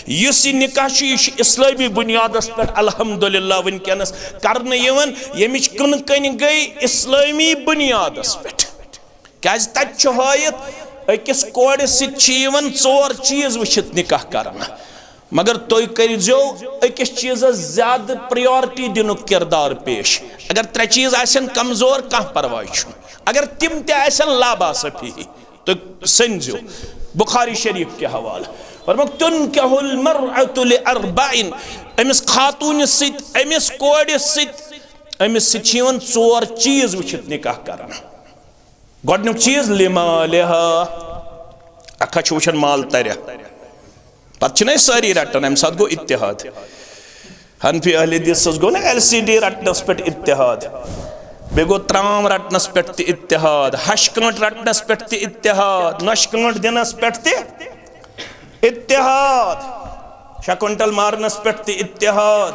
Use निकाह इस्लामी बुनियादस पे अल्हम्दुलिल्लाह वनकस करने यवन यमिच कन कन गई इस्लामी बुनियादस पे क्या तत हयत अकिस कोड़ सवन 4 चीज वचित निकाह करना मगर तुम करो अकिस चीज ज्यादा प्रायोरिटी दिन किरदार पेश अगर 3 चीज आसन कमजोर कह परवाह अगर तिम तन लाबासफी तो समझो बुखारी शरीफ के हवाला और तुनकहुल मरअतु लिअरबाइन अमिस खातून अमिस कोड़ अमिस 4 चीज वचित निकाह करना गोडनुक चीज लिमालिहा अखा वुचन माल तरह पे सारी रटन अम सात गो इत्तेहाद हनफी अहले हदीस गो ना LCD रटनस पे इत्तेहाद बे गो त्राम रटनस पे इत्तेहाद हश कांट रटनस पे इत्तेहाद नश कांट दिनस पे इत्तेहाद शकुंटल मारनस पे इत्तेहाद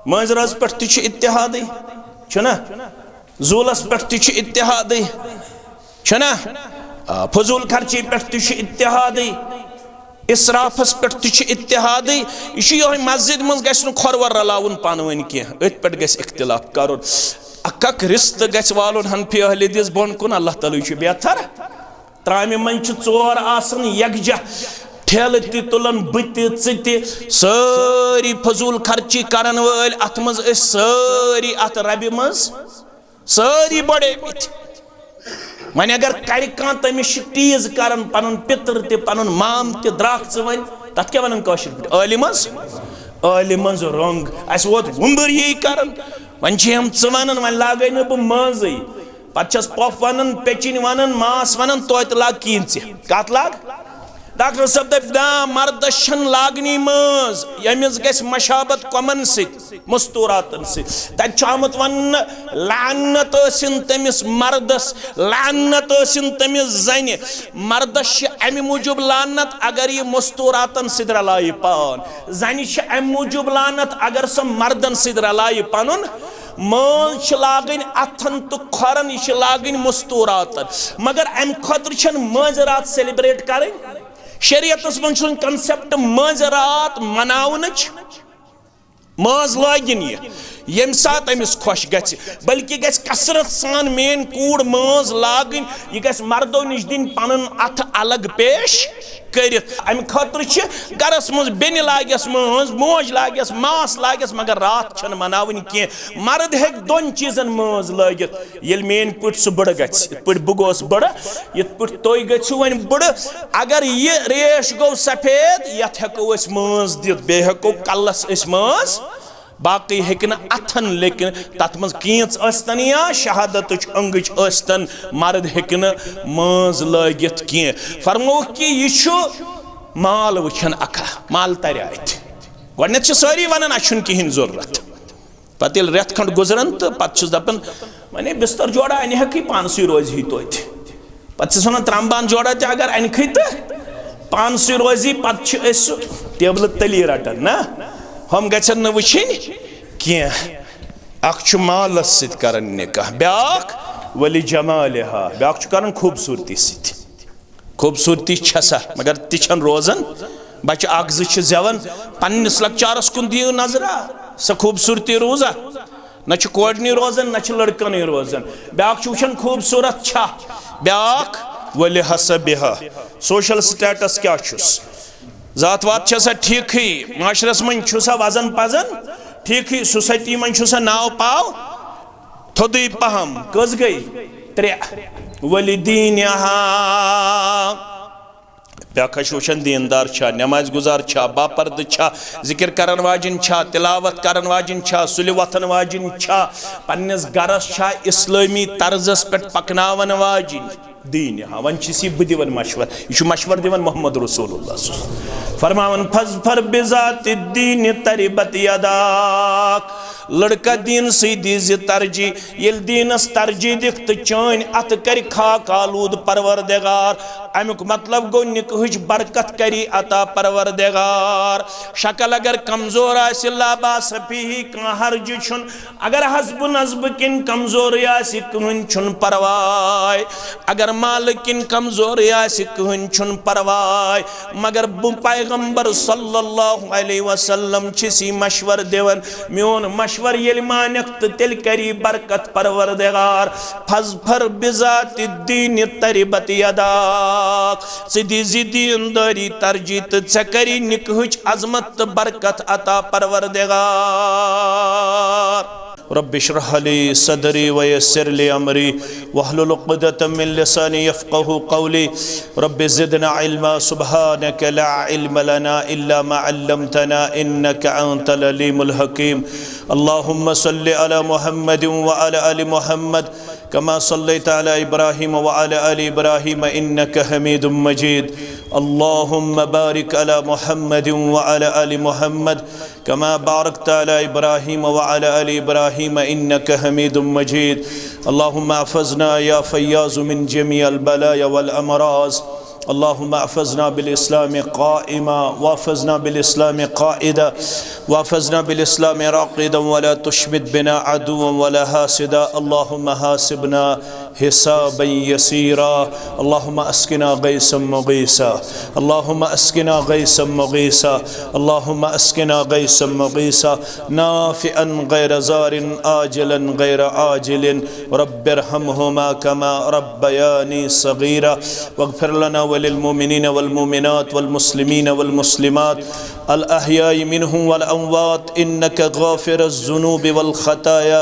मंजरस पे इत्तेहाद जूलस पे इत्तेहाद फजूल खर्ची पे इत्तेहाद इसराफस पे इत्तेहाद यह मस्जिद मज गु खोरवर रलावन पानवन कह अथ पे इख्तिलाफ कर अक रिश्त गालन हनफी अहले हदीस बोन कुन अल्लाह ताला बेहतर त्रामे मन 4 आसन यकजा ठेल तुलन बत सारी फजूल खर्ची करन वल अत मज सारी अत रबि मज सारी बड़े वन अगर कर तमिस टीज कर पन पितर तन माम द्राख वन तथ क्या वन आलिम रोंग अस वोत वुम्बर यी कर वन हम वन वन लागे न बह मज पस पफ वन पेचिन वन मास वन तो लाग कीन कत लाग डॉक्टर साहब दप ना मर्दस लागनी मज यमिस गस मशाबत कमन मस्तूरातन तमुत वन लानत तमिस मर्दस लानत तमिस जन मर्दस अमि मूजूब लानत अगर यह मस्तूरातन रलाय पान जन अमि मूजूब लानत अगर सह मर्दन रलाय पन मज लागन अथन तो खोरन यह लागन मस्तूरातन मगर अम खुद मजरात सेलिब्रेट कर शरीयतस मज कंसेप्ट मजरात मनावन मज लागिन यम सात अमिस खुश गछ बल्कि गछ कसरत सान मेन कूड़ मज लागन यह गछ मर्दों निश दिन पन अथ अलग पेश करित अम खतर गरस मज बेन लागस मज मोज लागस मास लागस मगर रात छन मनावन कह मर्द हेक 2 चीजन मज लगित ये मेन पुट सह बड़ गछ पुट बह गोस बड़ ये पुट तुम गु वन बड़ अगर यह रेश गो सफेद यथ हेको मज दित बे हेको कलस मज बाकी हेकन अथन लेकिन तथ मज कीच अस्तन या शहादत अंगच अस्तन मर्द हेकन मज लगित कह फरमो कि यह माल वुचन अखा माल तर गो सारी वन अच्छन कहें जरूरत पे रेत खंड गुजरन तो पे दपान वने बिस्तर जोड़ा अन हेक पानस रोजी तोत पे वन त्रम्बान जोड़ा अगर अनख तो पानस रोजी पे टेबल तली रटन ना हम गन न वुचन कह मालस सर निकाह ब्याक वली जमालिहा ब्याक कर खूबसूरती खूबसूरती छसा मगर तिछन रोजन बच्चे अख जवन पन्निस लकचारस कुन दियो नजरा स खूबसूरती रोजा न कोडनी रोजन न लड़कन रोजन ब्याक वुचन खूबसूरत छा ब्याक वली हसबिहा सोशल स्टेटस क्या जात वात ठीक माशरस मन वजन पजन ठीक सोसाइटी मन नाव पाव थोद पहम कस गई 3 वली दीन ब्याख वुचन दीनदार नमाज गुजार बापर्द जिक्र करन वाजिन तिलावत करन वाजिन सुलि वथन वाजिन पन्निस गरस इस्लामी तर्जस पे पकनावन वाजिन दीन वन बह दिवन मशवर यह मशवर दिवन मोहम्मद रसूलुल्लाह फरमावन फजफर बिजात दीन तरिबत यदाक लड़का दीन सी दीज तरजी येल दीनस तरजी दिख तो चान अत कर खाक आलूद परवरदिगार अमुक मतलब गो निकहज बरकत करी अता परवरदिगार शक्ल अगर कमजोर आसि ला बास फीही कहाँ हर्ज छुन अगर हस्ब नस्ब किन कमजोर आसि कहन छुन परवाय अगर माल किन कमजोर आसि कहन छुन परवाय मगर पैगंबर सल्लल्लाहु अलैहि वसल्लम छिसी मशवर देवन म्योन मशवर येल मानक तो तिल करी बरकत परवरदिगार फजफर बिजात दीन तरिबत यदाक सिदी जिदीन दरी तरजी तो करी निकहज अजमत बरकत अता परवरदिगार रब्बि इश्रह ली सदरी वयस्सिर ली अमरी वहलुल उक़दतम मिन लिसानी यफ़क़हू क़ौली रब्बि ज़िदना इल्मा सुब्हानक ला इल्म लना इल्ला मा अल्लमतना इन्नका अंतल अलीमुल हकीम अल्लाहुम्मा सल्लि अला मुहम्मदिन व अला आलि मुहम्मद कमा सल्लैता अला इब्राहीम व अला आलि इब्राहीम इन्नका हमीदुम मजीद अल्लाहुम्मा बारिक अला मुहम्मदिन व अला आलि मुहम्मद कमा बारकता अला इब्राहीम व अला आलि इब्राहीम इन्नका हमीदुम मजीद अल्लाहुम्मा अफ़ज़ना या फ़य्याज़ु मिन जमीअल बलाया वल अमराज़ अल्लाहुम्मा अफ़ज़ना बिल इस्लाम क़ाइमा वफ़ज़ना बिल इस्लाम क़ाइदा वफ़ज़ना बिल इस्लाम राक़िदा वला तुशमित बिना अदुव्वन वला हासिदा अल्लाहुम्मा हासिबना हिसाबन यसीरा अल्लाहुम्मा अस्किना गैसन मुगीसा अल्लाहुम्मा अस्किना गैसन मुगीसा अल्लाहुम्मा अस्किना गैसन मुगीसा नाफ़िअन गैर ज़ारिन आजिलन गैर आजिलिन रब्बिरहमहुमा कमा रब्बयानी सगीरा वग़फ़िर लना वलिल मुमिनीन वल मुमिनात वल मुस्लिमीन वल मुस्लिमात अल अहयाई मिनहुम वल अमवात इन्नका गाफ़िरुज़ ज़ुनूबि वल ख़ताया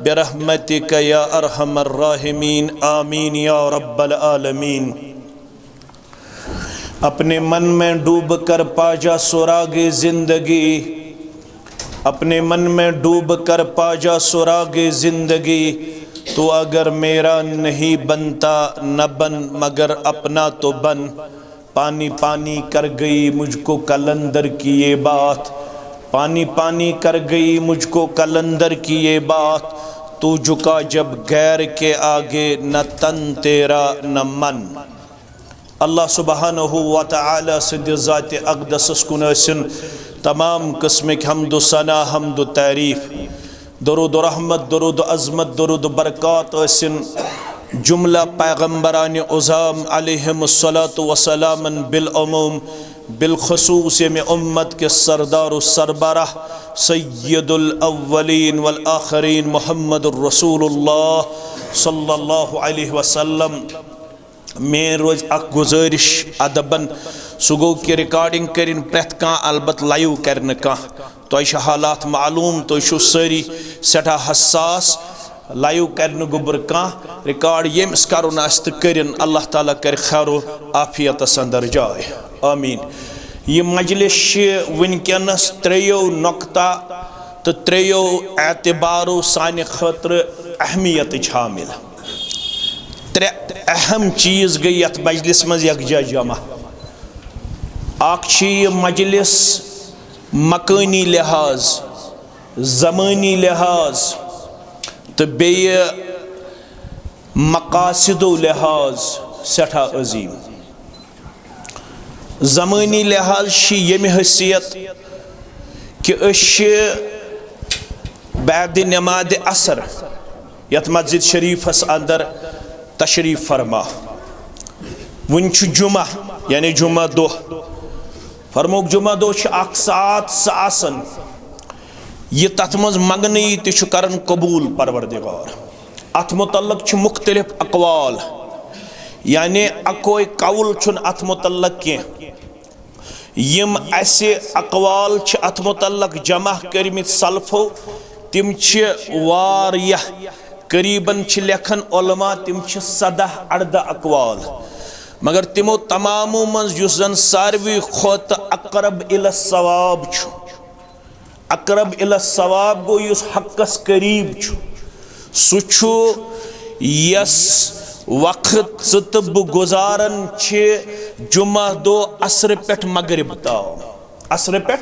बिरहमतिका या अरहमर राहिमीन आमीन या रब्बल आलमीन। अपने मन में डूब कर पाजा सुरागे जिंदगी अपने मन में डूब कर पाजा सुरागे जिंदगी तो अगर मेरा नहीं बनता न बन मगर अपना तो बन पानी पानी कर गई मुझको कलंदर की ये बात पानी पानी कर गई मुझको कलंदर की ये बात तू झुका जब गैर के आगे न तन तेरा न मन। अल्लाह सुब्हानहू व तआला सिद्ध ज़ात अक़दस कुन असिन तमाम किस्म की हम्द सना हम्द तारीफ़ दरूद रहमत दरूद अज़मत दरूद बरक़ात असिन जुमला पैगम्बरान उज़ाम अलैहिमुस्सलातु वस्सलाम बिलअमूम बिलख़ुसूस में उम्मत के सरदार सरबराह सय्यदुल अव्वलीन वल आखिरीन मुहम्मदुर रसूलुल्लाह सल्लल्लाहु अलैहि वसल्लम में रोज अक गुजारिश अदबन सो गो कि रिकॉर्डिंग करिन प्रत कह अलबत लाइव कर कह तो हालात मालूम तो सारी सठा हसास लाइव कर गुबर कह रिकॉर्ड यम्स करुन तो करिन अल्लाह ताला कर खैरो आफियत अंदर जाए आमीन। यह मजलिस वनकस त्रेयो नुक्ता तो त्रेयो एतबारो सानि खतर अहमियत हामिल त्रे अहम चीज़ गई यथ मजलिस मज यकजा जमा मजलिस मकानी लिहाज ज़मानी लिहाज तो बेय मकासिदो लिहाज सठा अजीम ज़मानी लिहाज यम हैसियत कि बाद नमाज असर यथ मस्जिद शरीफस अंदर तशरीफ फरमा वन जुमा यानी जुमा दो फरमोक जुमा दो अख सात आसन यह तथ मज मंगनी तन कबूल परवरदिगार अथ मुतल्लक मुख्तलिफ अकवाल यानी अकोई कौल अथ मुतल्लक कह यम अकवाल अथ मुतल्लक जमा करमित सल्फो तिम वारियाह करीबन लेखन उलमा तिम 17-18 अकवाल मगर तिमो तमामो मज जन सारवी खोत अकरब इला सवाब अकरब इला सवाब गो युस हक्कस करीब सु यस वक्त तब गुजारन जुमा दो असर पे मगरिब ताव असर पे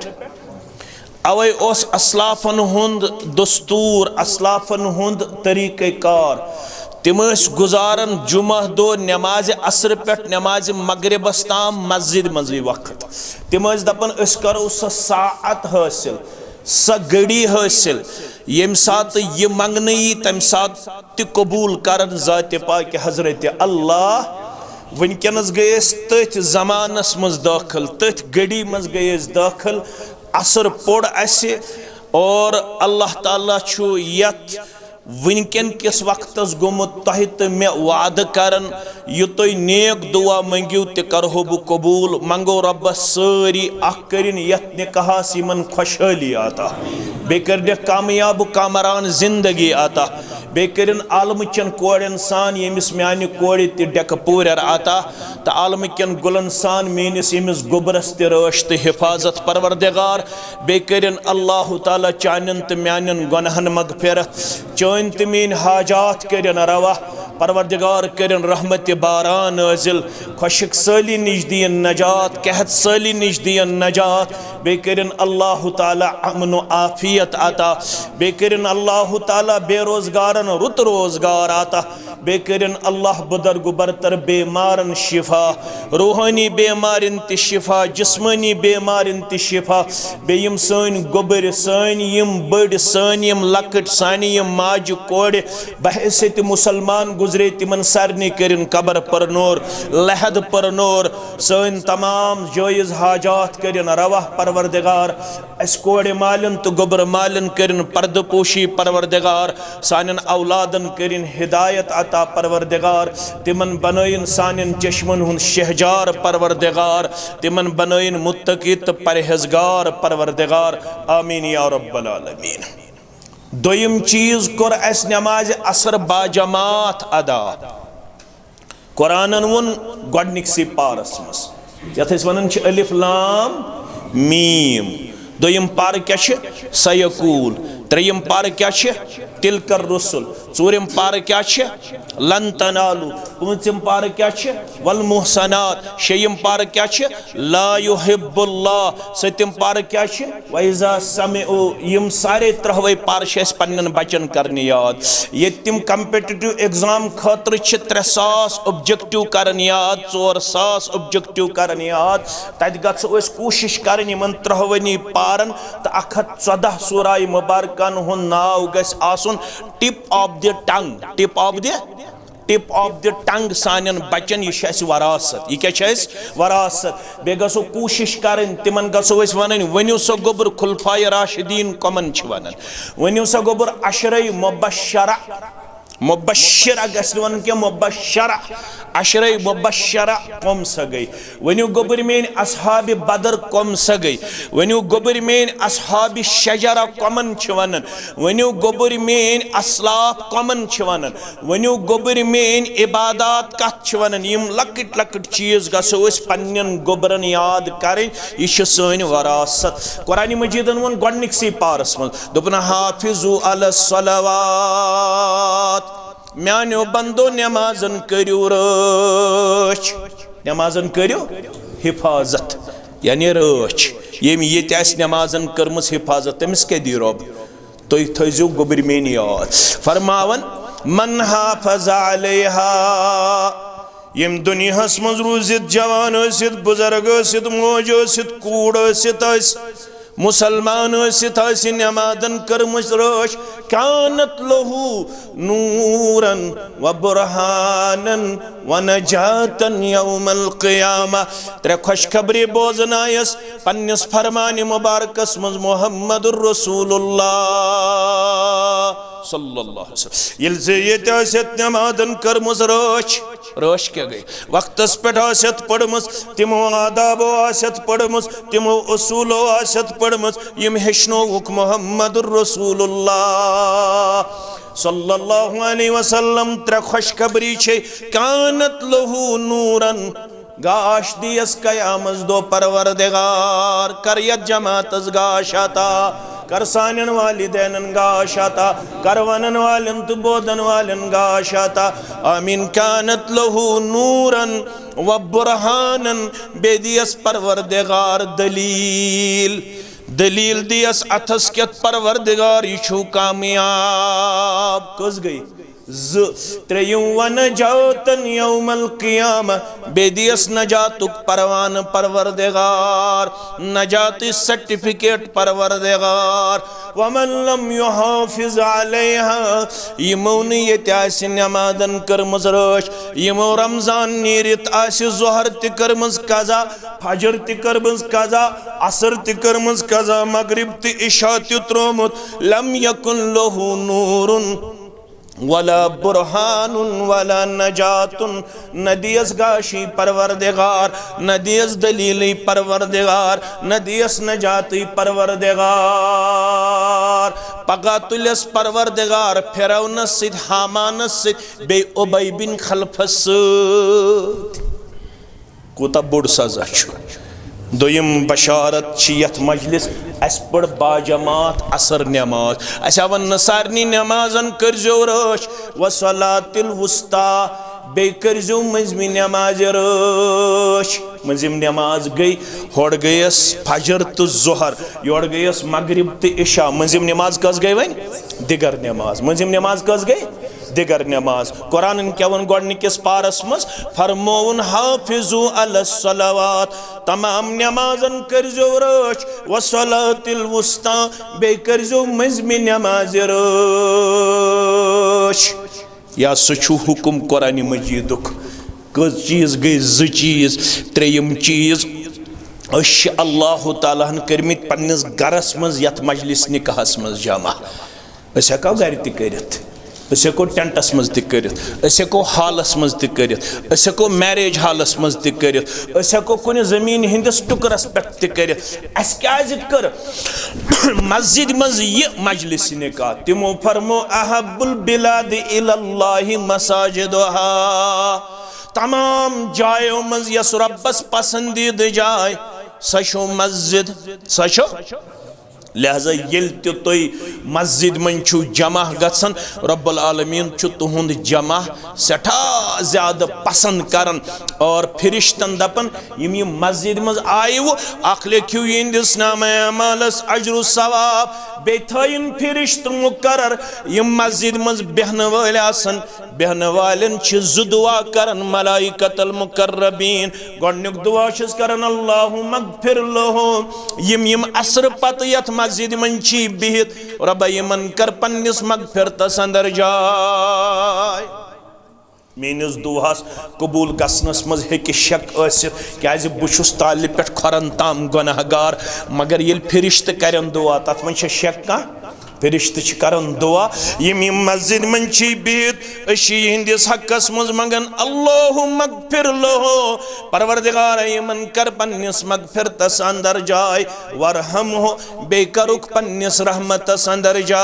अवै ओस असलाफन हुंद दस्तूर, असलाफन हुंद तरीक़े कार। तिम गुजारन जुमा दो नमाज असर पे नमाज मगरिबस ताम मस्जिद मजी वक्त। तिम दपन अस करो स साअत हासिल, स घड़ी हासिल, यम सात ये मंगन यी तम सात ति कबूल करन ज़ात पाक हजरत अल्लाह। वनकनस गयस तथ जमानस मज दाखिल, तथ घड़ी मज गयस दाखिल, असर पोड़ असे और अल्लाह ताला छु यत वनकन किस वक्तस गोमुत तह तो मे वाद करन यु तुम नेक दुआ मंगियो तो करहो बह कबूल। मंगो रब्बस सारी अरिन यथ निकाहस यमन खुशहाली आता, बे कर कामयाब कामरान जिंदगी आता, बे करिन आलमचन कोड़न सान यमिस म्यान कोड़ डेक पूरर आता, तो आलमकन गुलन सान मेनिस यमिस गुबरस ते रश तो हिफाजत परवरदिगार। बे करिन अल्लाह ताला चानन तो म्यान गुनहन मगफिरत, चान तो मेन हाजात करिन रवा, परवरदिगार करिन रहमत बारान नाजिल, खुशक साली निश दियन नजात, कहत साली निश दियन नजात। बे करिन अल्लाह ताला अमन आफियत आता, बे करिन अल्लाह ताला बेरोजगारन रुत रोजगार आता, बे करिन अल्लाह बुदर्ग बरतर बेमारन शिफा, रूहानी बेमारिन ति शिफा, जिस्मानी बेमारिन ति शिफा। बे यम सन गोबर सन यम बड़ सन यम लकट सन यम माज कोड़ बहैसियत मुसलमान गुजरे तिमन सरनी करिन कबर पर नूर, लहद पर नूर, सन तमाम जायज हाजात करिन रवा परवरदिगार। अस कोड़ मालन तो गोबर मालन करिन पर्द पोशी परवरदिगार, सानन औलादन करिन हिदायत अता परवरदिगार, तिमन बनयन सानन चश्मन हुन शहजार परवरदिगार, तिमन बनयन मुत्तकी तो परहेजगार परवरदिगार। आमीन या रब्बल आलमीन। दोयम चीज कोर अस नमाज असर बाजमात अदा। कुरानन वुन गोडनिकसी पारस मस यथ अस वनन छ अलिफ लाम मीम। दोयम पार क्या छ सयकूल, त्रेयम पार क्या छ तिलकर रसुल, चूरम पार क्या छ लन तनालू, पांचम पार क्या छ वल मुहसनात, शेयम पार क्या छ ला युहिब्बुल्लाह, सतम पार क्या छ वइजा समिउ। यम सारे त्रहवे पार छ पन्न बचन करने याद। ये तिम कॉम्पिटिटिव एग्जाम खतर छ 3000 ऑब्जेक्टिव करन याद, 4000 ऑब्जेक्टिव करन याद। तत गछ ओस कोशिश करन यमन त्रहवनी पारन त 114 सूरा मुबारकन हुन नाव गस आसुन tip of the tongue, tip of the tongue सानन बचन। यह वरासत, यह क्या वरासत। बे गो कोशिश करन तिमन गो वन वनु सा गोबर खुलफाए राशिदीन कमन वन, वनु सा गोबर अशरे मुबशरा, मुबशरा गन के मुबशरा, अशरे मुबशरा कम स गई। वनु गोबर मेन असहाब बदर कम स गई, वनु गोबर मेन असहाब शजरा कमन वन, वनु गोबर मेन असलाफ कमन वन, वनु गोबर मेन इबादत कत वन। यम लकट लकट चीज गसो पन्न गोबरन याद करें, यह सन वरासत। कुरान मजीदन वन गोडनिकसी पारस मज दोपन हाफिजु अल सलावात, म्यानो बंदो नमाजन करियो रच, नमाजन करियो हिफाजत यानी रच। यम ये नमाजन कर्मस हिफाजत तमिस के दी रब, तुम थो गोबर मेन याद। फरमावन मन हाफज अलैहा, यम दुनियास मज रूजित जवान सित बुजुर्ग सित मोज सित कूड़ सित मुसलमान सित नमाजन कर्मस रच, कानत लहू नूरन व बुरहानन व नजातन यौमल क़ियामा। त्रे खुशखबरी बोजनायस पन्निस फरमान मुबारकस मज मुहम्मदुर रसूलुल्लाह सल्लल्लाहु अलैहि वसल्लम। यिल से ये त्यासत नमाजन कर्मस रच, रच क्या गई वक्तस पे आसत पड़मस, तिमो आदाबो आसत पड़मस, तिमो उसूलो आसत पड़मस, यम हेशनोक मुहम्मदुर रसूलुल्लाह सल्लल्लाहु अलैहि वसल्लम। त्रे खुशखबरी छे कानत लहू नूरन, गाश दियस कयामस दो परवरदिगार, करियत जमातस गाश आता, कर सानन वालिदैन गाश आता, कर वनन वालन तो बोदन वालन गाश आता। आमीन। कानत लहू नूरन व बुरहानन, बेदियस परवरदिगार दलील, दलील दियस अथस केत परवरदिगार यह कामयाब कस गई त्रेयुं नजातन यौमल क़ियामा बेदियस नजातुक परवान परवरदिगार नजाती सर्टिफिकेट परवरदिगार वमन लम युहाफिज अलैहा यमो न यत आसि नमाजन करमज रश यमो रमजान नीरित आसि ज़ोहर त करमज कज़ा फजर त करमज कज़ा असर त करमज कज़ा मगरिब त इशा त त्रोमुत लम यकुन लहु नूरुन वला बुरहानुन वला नजातुन नदियस गाशी परवरदिगार नदियस दलीली परवरदिगार नदियस नजाती परवरदिगार पगा तुलस परवरदिगार फिरौनस सिद हामानस सिद बे उबय बिन खलफस कोता बोड़ सजा छु दोयम बशारत यथ मजलिस अस पढ़ बाजमात असर नमाज अस वन सारनी नमाजन करजो रश वसलातिल वुस्ता बे करजो मजमी नमाज रश मजिम नमाज गई होड़ गयस फजर तो ज़ोहर योड़ गयस मगरिब तो इशा मजिम नमाज कस गई वन दिगर नमाज मजिम नमाज कस गई दिगर नमाज कुरान क्या गोडनिकिस पारस मज फरमोन हाफिजु अलस्सलावात तमाम नमाजन करजो रश वसलातिल वुस्ता बे करजो मजमी नमाज रश या सचु हुकुम कुरान मजीदुक कस चीज गई ज चीज त्रेयम चीज अल्लाह ताला कर्मित पन्निस गरस मज यथ मजलिस निकाहस मज जमा अस हेको गर त करित अस हेको टेंटस मज त करित अस हेको हालस मज त करित अस हेको मैरिज हालस मज त करित अस हेको कुन जमीन हिंदस टुकरस पे त करित अस क्याज कर मस्जिद मज ये मजलिस निकाह तिमो फरमो अहब्बुल बिलाद इलल्लाहि मसाजिदुहा तमाम जायों मज यस रब्बस पसंदीद जाय सशो मस्जिद सशो लिहाजा येल तुई मस्जिद मन छु जमा गसन रब्बुल आलमीन छु तुहुंद जमा सठा ज्यादा पसंद करन और फिरिश्तन दपन यम मस्जिद मज आयु अख लेखियो इंदिस नामे अमालस अजरु सवाब बेथाइन फिरिश्त मुकर्रर यम मस्जिद मज बेहन वाले आसन बेहन वालन छु दुआ करन मलाइकतल मुकर्रबीन गोडनुक दुआ छस करन अल्लाहुम्मा मगफिर लहु यम असर पत यत मस्जिद मन छी बिहित रब्बा यमन कर पन्निस मगफिरतस अंदर जाय मेनिस दुआस कबूल गसनस मज हेकि शक आसित क्याज बुछुस तालि पेट खरन ताम गुनाहगार मगर येल फिरिश्त करन दुआ तत मन छ शक का फिरिश्त छ करन दुआ यम मस्जिद मन छी बिहित अशी हिंदिस हकस मज मंगन अल्लाहुम्मा मगफिर लहु परवरदिगार यमन कर पन्निस मगफिरतस अंदर जाय वरहमहु बेकरुक पन्निस रहमतस अंदर जाय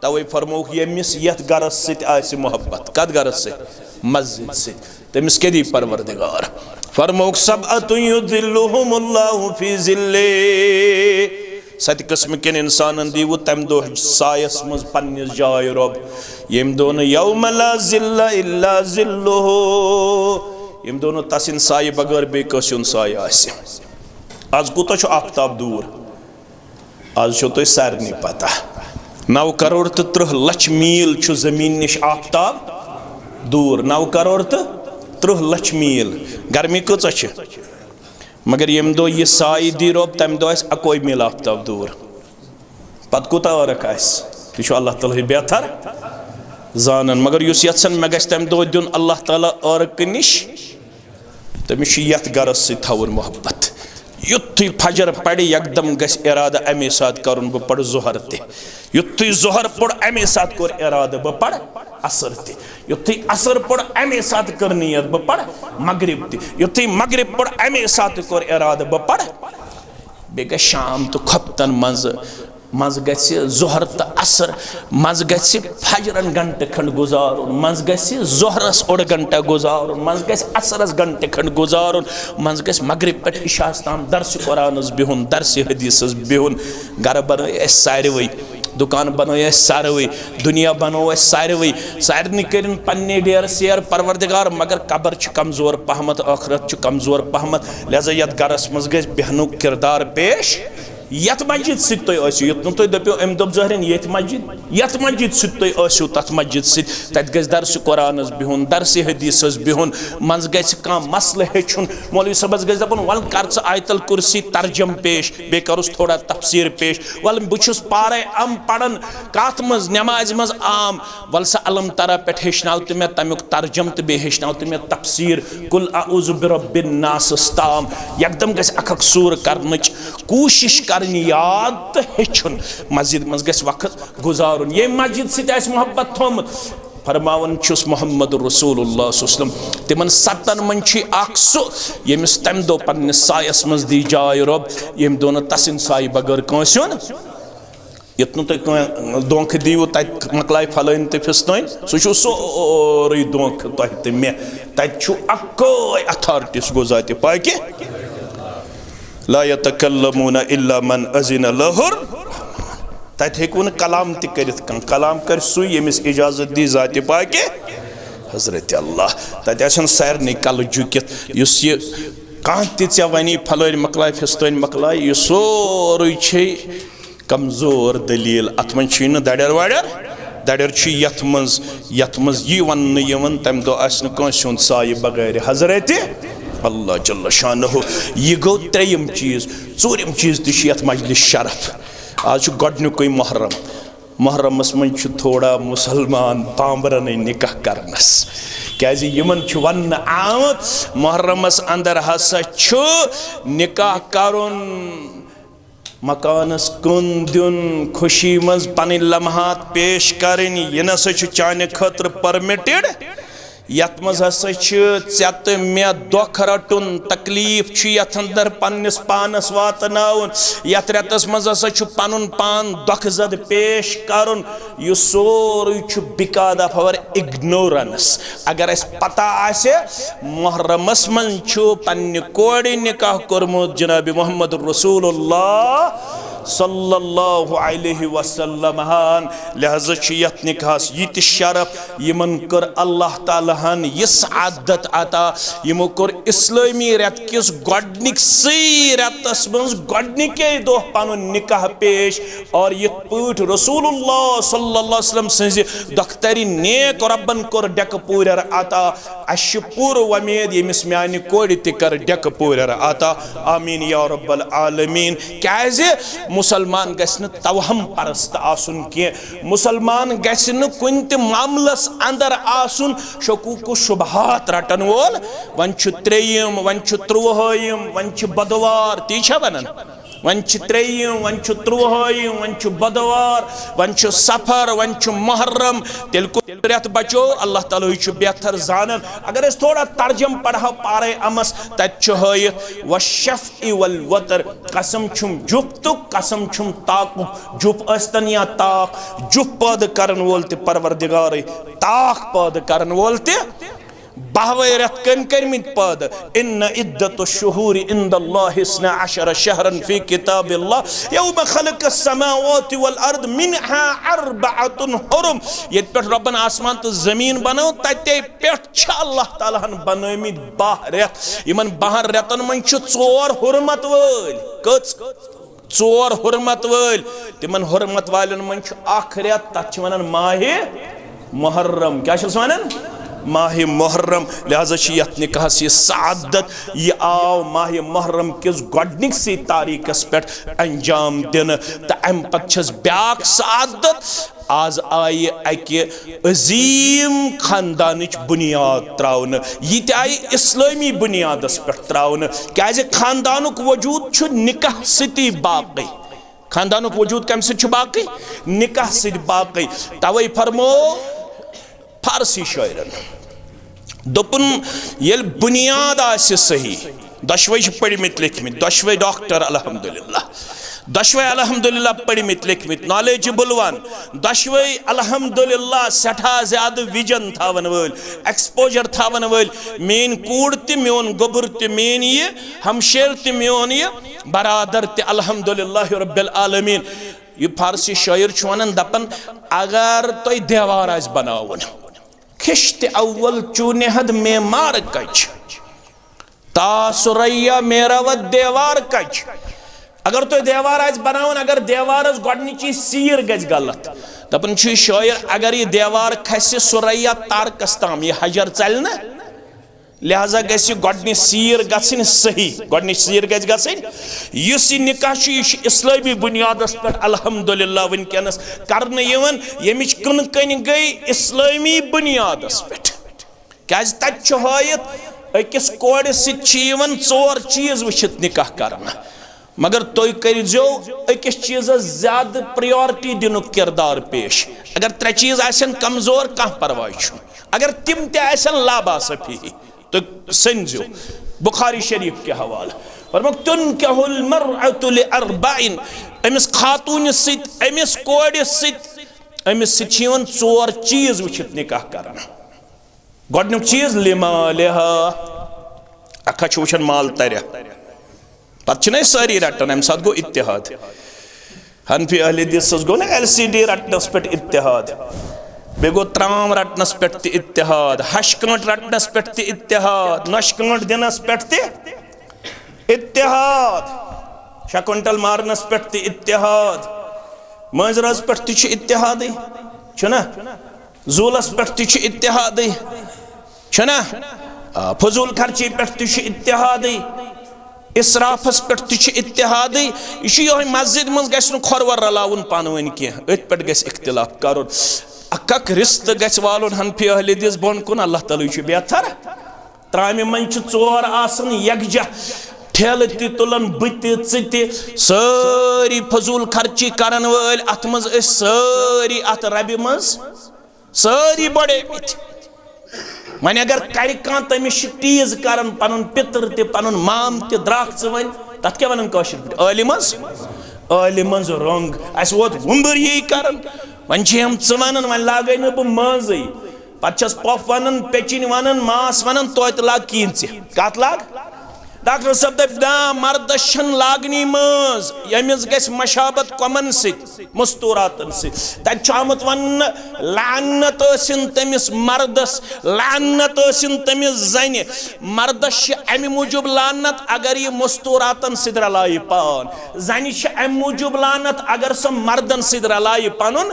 तवे फरमोक यमिस यथ गरस सित आसि मोहब्बत कद गरस से मस्जिद से तमिस के दी परवरदिगार फरमोक सबअतु युदिल्लुहुमुल्लाहु फी जिल्ले सत किस्म के इंसान दीवु तम दो सायस मज पन्निस जाय रब यम दोन यौम ला जिल्ला इल्ला जिल्लुहु यम दोन तसिन साय बगैर बे कसिन साय आसि आज कोता छ आफ्ताब दूर आज छ तो सारनी पता 9 करोड़ तो 30 लक्ष मील छु जमीन निश आफ्ताब दूर 9 करोड़ तो 30 लक्ष मील गर्मी कच मगर यम दो ये साय दी रोब तम दो अकोई मील आफ्ताब दूर पत कोता औरक यह अल्लाह ताला बेहतर जानन मगर युस यसन मे गस तम दो दिन अल्लाह ताला औरक निश तमिस यथ गरस से थवन मोहब्बत युत्थु फजर पड़े एकदम गस इरादा अमे साथ करुन बह पढ़ ज़ोहर ते युत्थु ज़ोहर पढ़ अमे साथ कोर इरादा बह पढ़ असर ते युत्थु असर पढ़ अमे साथ कर नियत बह पढ़ मगरिब ते युत्थु मगरिब पढ़ अमे साथ कोर इरादा बह पढ़ बे गस शाम तो खपतन मज गस ज़ोहर तो असर मज गस फजरन घंटे खंड गुजारुन मज गस ज़ोहरस ओड़ घंटा गुजारुन मज गस असरस घंटे खंड गुजारुन मज गस मगरिब पे इशास ताम दर्स कुरानस बिहुन दर्स हदीसस बिहुन गर बन सारवे दुकान बनो सारवे दुनिया बनो सारवे सारे कर पन्ने डेर सेर परवरदिगार मगर कबर कमजोर पहमत आखरत कमजोर पहमत लिहाजा यथ गरस मज गज बेहनु किरदार पेश यथ मस्जिद सो युत नुह दपो अम दोप जहरन ये मस्जिद सो तथ मस्जिद सत गज दरस कुरान बिहुन दरस हदीस बिहुन मज गह मसल हेचुन मौलवी सबस गज दपन वल कर आयतल कुर्सी तर्जम पेश बे करुस थोड़ा तफसीर पेश वल बुछुस पारे अम पढ़न कत मज नमाज मज आम वल सा अलम तरा पे हेचनाव तो मे तमुक तर्जम तो बे हेचनाव तो मे तफसीर कुल अऊज़ु बिरब्बिन नास ताम एकदम गज अख सूर करनच कोशिश कर याद तो हेचुन मस्जिद मज गस वक्त गुजारुन ये मस्जिद सत मोहब्बत थोमुत फरमावन छुस मोहम्मद रसूलुल्लाह सल्लल्लाहु अलैहि वसल्लम तिमन सतन मन सो यमिस तम दो पन्निस सायस मज दी जाय रब यम दो तसिन साय बगर कंसन युत दोख दीव तत मकलाय फलन तो फिसन सह सोरे दोख तह मे तु अक्कै अथॉरिटी सह गो जात पाकि ला यतकल्लमून इल्ला मन अज़िन लहु तत हेकु कलाम तह कलाम कर सु यमिस इजाजत दी जात पाकि हजरत अल्लाह तत सारे कल झुकित यह कह ते वनी फलन मकलाय फिस्तन मकलाय यह सोरे कमजोर दलील अत मन दड़र वड़र दड़र यथ मज यह वन तम दो साय बगैर हजरत अल्लाह जल्ल शानहु यह गो त्रेयम चीज चूरम चीज तथ मजलिस शरफ आज गोडनुक मुहर्रमस मन थोड़ा मुसलमान पामरन निकाह करनस क्याज यमन वन आमत मुहर्रमस अंदर हसा निकाह करुन मकानस कुन दिन खुशी मज पन लम्हात पेश करें यह नसा चाने खतर परमिटेड यत मज हसा ैत मे दुख रटुन तकलीफ यथ अंदर पन्निस पानस वातनाउन यथ रेतस मज हसा पनुन पान दुख जद पेश करुन यह सोरे बिकाद ऑफ अवर इग्नोरेंस अगर अस पता आसे मुहर्रमस मन पन्ने कोड़े निकाह कोरमुत जनाब मोहम्मद रसूलुल्लाह सल्लल्लाहु अलैहि वसल्लम लिहाजा यथ निकाहस यह शरफ यमन कर अल्लाह ताला हन यह सआदत अता यमो कर इस्लामी रेत किस गोडनिकसै रेतस मज गोडनिके दो पनुन निकाह पेश और यह पट रसूलुल्लाह सल्लल्लाहु अलैहि वसल्लम सज दख्तरी नेक रब्बन कर डेक पूरर अता अश पूर उम्मीद यमिस म्यान कोड़ त कर डेक पूरर अता आमीन या रब्बल आलमीन क्याज मुसलमान गस्न तवहम परस्त आसुन के मुसलमान गस्न कुन त मामलस अंदर आसुन शकूक शुबहात रटन वोल वन त्रेयम वन त्रुवहयम वन बदवार ती वनन one त्रेयम one त्रुवहयम one Badwar one सफर वन मुहर्रम तेल रेत बचो अल्लाह ताला बेहतर जानन अगर अस थोड़ा तर्जम पढ़ो पारे अमस तत हयित वशफ़ वल वतर कसम छुम जुप तो कसम छुम ताक जुप अस्तन या ताक जुप पद करन वोल ते परवरदिगार ताक पद करन वोल ते बहवे रेत कन करमित पद इन इद्दतु शुहूर इंदल्लाहि इस्ना अशर शहरन फी किताबिल्लाह यौम खलक़स समावाति वल अर्द मिनहा अर्बअतुन हुरुम ये पे रब्बन आसमान तो जमीन बनो तते पेट छ अल्लाह ताला हन बनमित 12 रेत यमन 12 रेतन मन छ 4 हुरमत वल कच 4 हुरमत वल तिमन हुरमत वालन मन छ आख रेत तत छ वनन माहे मुहर्रम क्या छ वनन माह मुहर्रम लिहाजा यथ निकाहस यह सआदत यह आव माह मुहर्रम किस गोडनिक सी तारीखस पे अंजाम दिन तो अम पे ब्याक सआदत आज आई अकि अजीम खानदान बुनियाद त्रावन यह आई इस्लामी बुनियादस पे त्रावन क्या खानदानुक वजूद निकाह सती बाकी खानदानुक वजूद कम सत बाकी निकाह सत बाकी तवे फरमो फारसी शायरन दोपन ये बुनियाद आसे सही दशवे पढ़मित लिखमित दशवे डॉक्टर अल्हम्दुलिल्लाह दशवे अल्हम्दुलिल्लाह पढ़मित लिखमित नॉलेजेबल वन दशवे अल्हम्दुलिल्लाह सठा ज्यादा विजन थावन वल एक्सपोजर थावन वल मेन कूड़ त मोन गोबर त मेन ये हमशेर त मोन ये बरादर त अल्हम्दुलिल्लाह रब्बिल आलमीन ये फारसी शायर वन दपन अगर तुम देवार आज बनावन खिश्त अव्वल चूनहद मेमार कच तासुरैया मेरावत देवार कच अगर तुम देवार आज बनावन अगर देवार गोडनिची सीर गज गलत दपन शायर अगर यह देवार खस सुरैया तारकस ताम यह हजर चल न लिहाजा गि गोडनि सीर गन सही गोडनि सीर गस निकाह इस्लामी बुनियादस पे अल्हम्दुलिल्लाह वनकस कर यमिच कन कन गई इस्लामी बुनियादस पे क्या तत हायत अकिस कोड़ सवन 4 चीज वचित निकाह करना मगर तुम करो अकिस चीज ज्यादा प्रायोरिटी दिन किरदार पेश अगर 3 चीज आसन कमजोर कह परवाह अगर तिम तन लाबासफी तो समझो बुखारी शरीफ के हवाला और तुनकहुल मरअतु लिअरबाइन अमिस खातून अमिस कोड़ अमिस 4 चीज वचित निकाह करना गोडनुक चीज लिमालिहा अखा वुचन माल तरह पे सारी रटन अम सात गो इत्तेहाद हनफी अहले हदीस गो ना LCD रटनस पे इत्तेहाद बे गो त्राम रटनस पे इत्तेहाद हशकांट रटनस पे इत्तेहाद नशकांट दिनस पे इत्तेहाद शकुंटल मारनस पे इत्तेहाद मजरस पे इत्तेहाद जूलस पे इत्तेहाद फजूल खर्ची पे इत्तेहाद इसराफस पे इत्तेहाद यह मस्जिद मज गो खोरवर रलावन पानवन कह अथ पे इख्तिलाफ कर अक रिश्त गालन हनफी अहले हदीस बोन कुन अल्लाह ताला बेहतर त्रामे मन 4 आसन यकजा ठेल तुलन बत सारी फजूल खर्ची करन वल अत मज सारी अत रबि मज सारी बड़े वन अगर कर तमिस टीज कर पन पितर तन माम द्राख वन तथ क्या वन आलिम रंग अस वोत वुम्बर यी कर वन वन वन लागे न बह मज पे पफ वन पेचिन वन मास वन तो लाग कीन कत लाग डॉक्टर साहब दप ना मर्दस लागनी मज यमिस गस मशाबत कमन मस्तूरातन तमुत वन लानत तमिस मर्दस लानत तमिस जन मर्दस अमि मूजूब लानत अगर यह मस्तूरातन रलाय पान जन अमि मूजूब लानत अगर सह मर्दन रलाय पन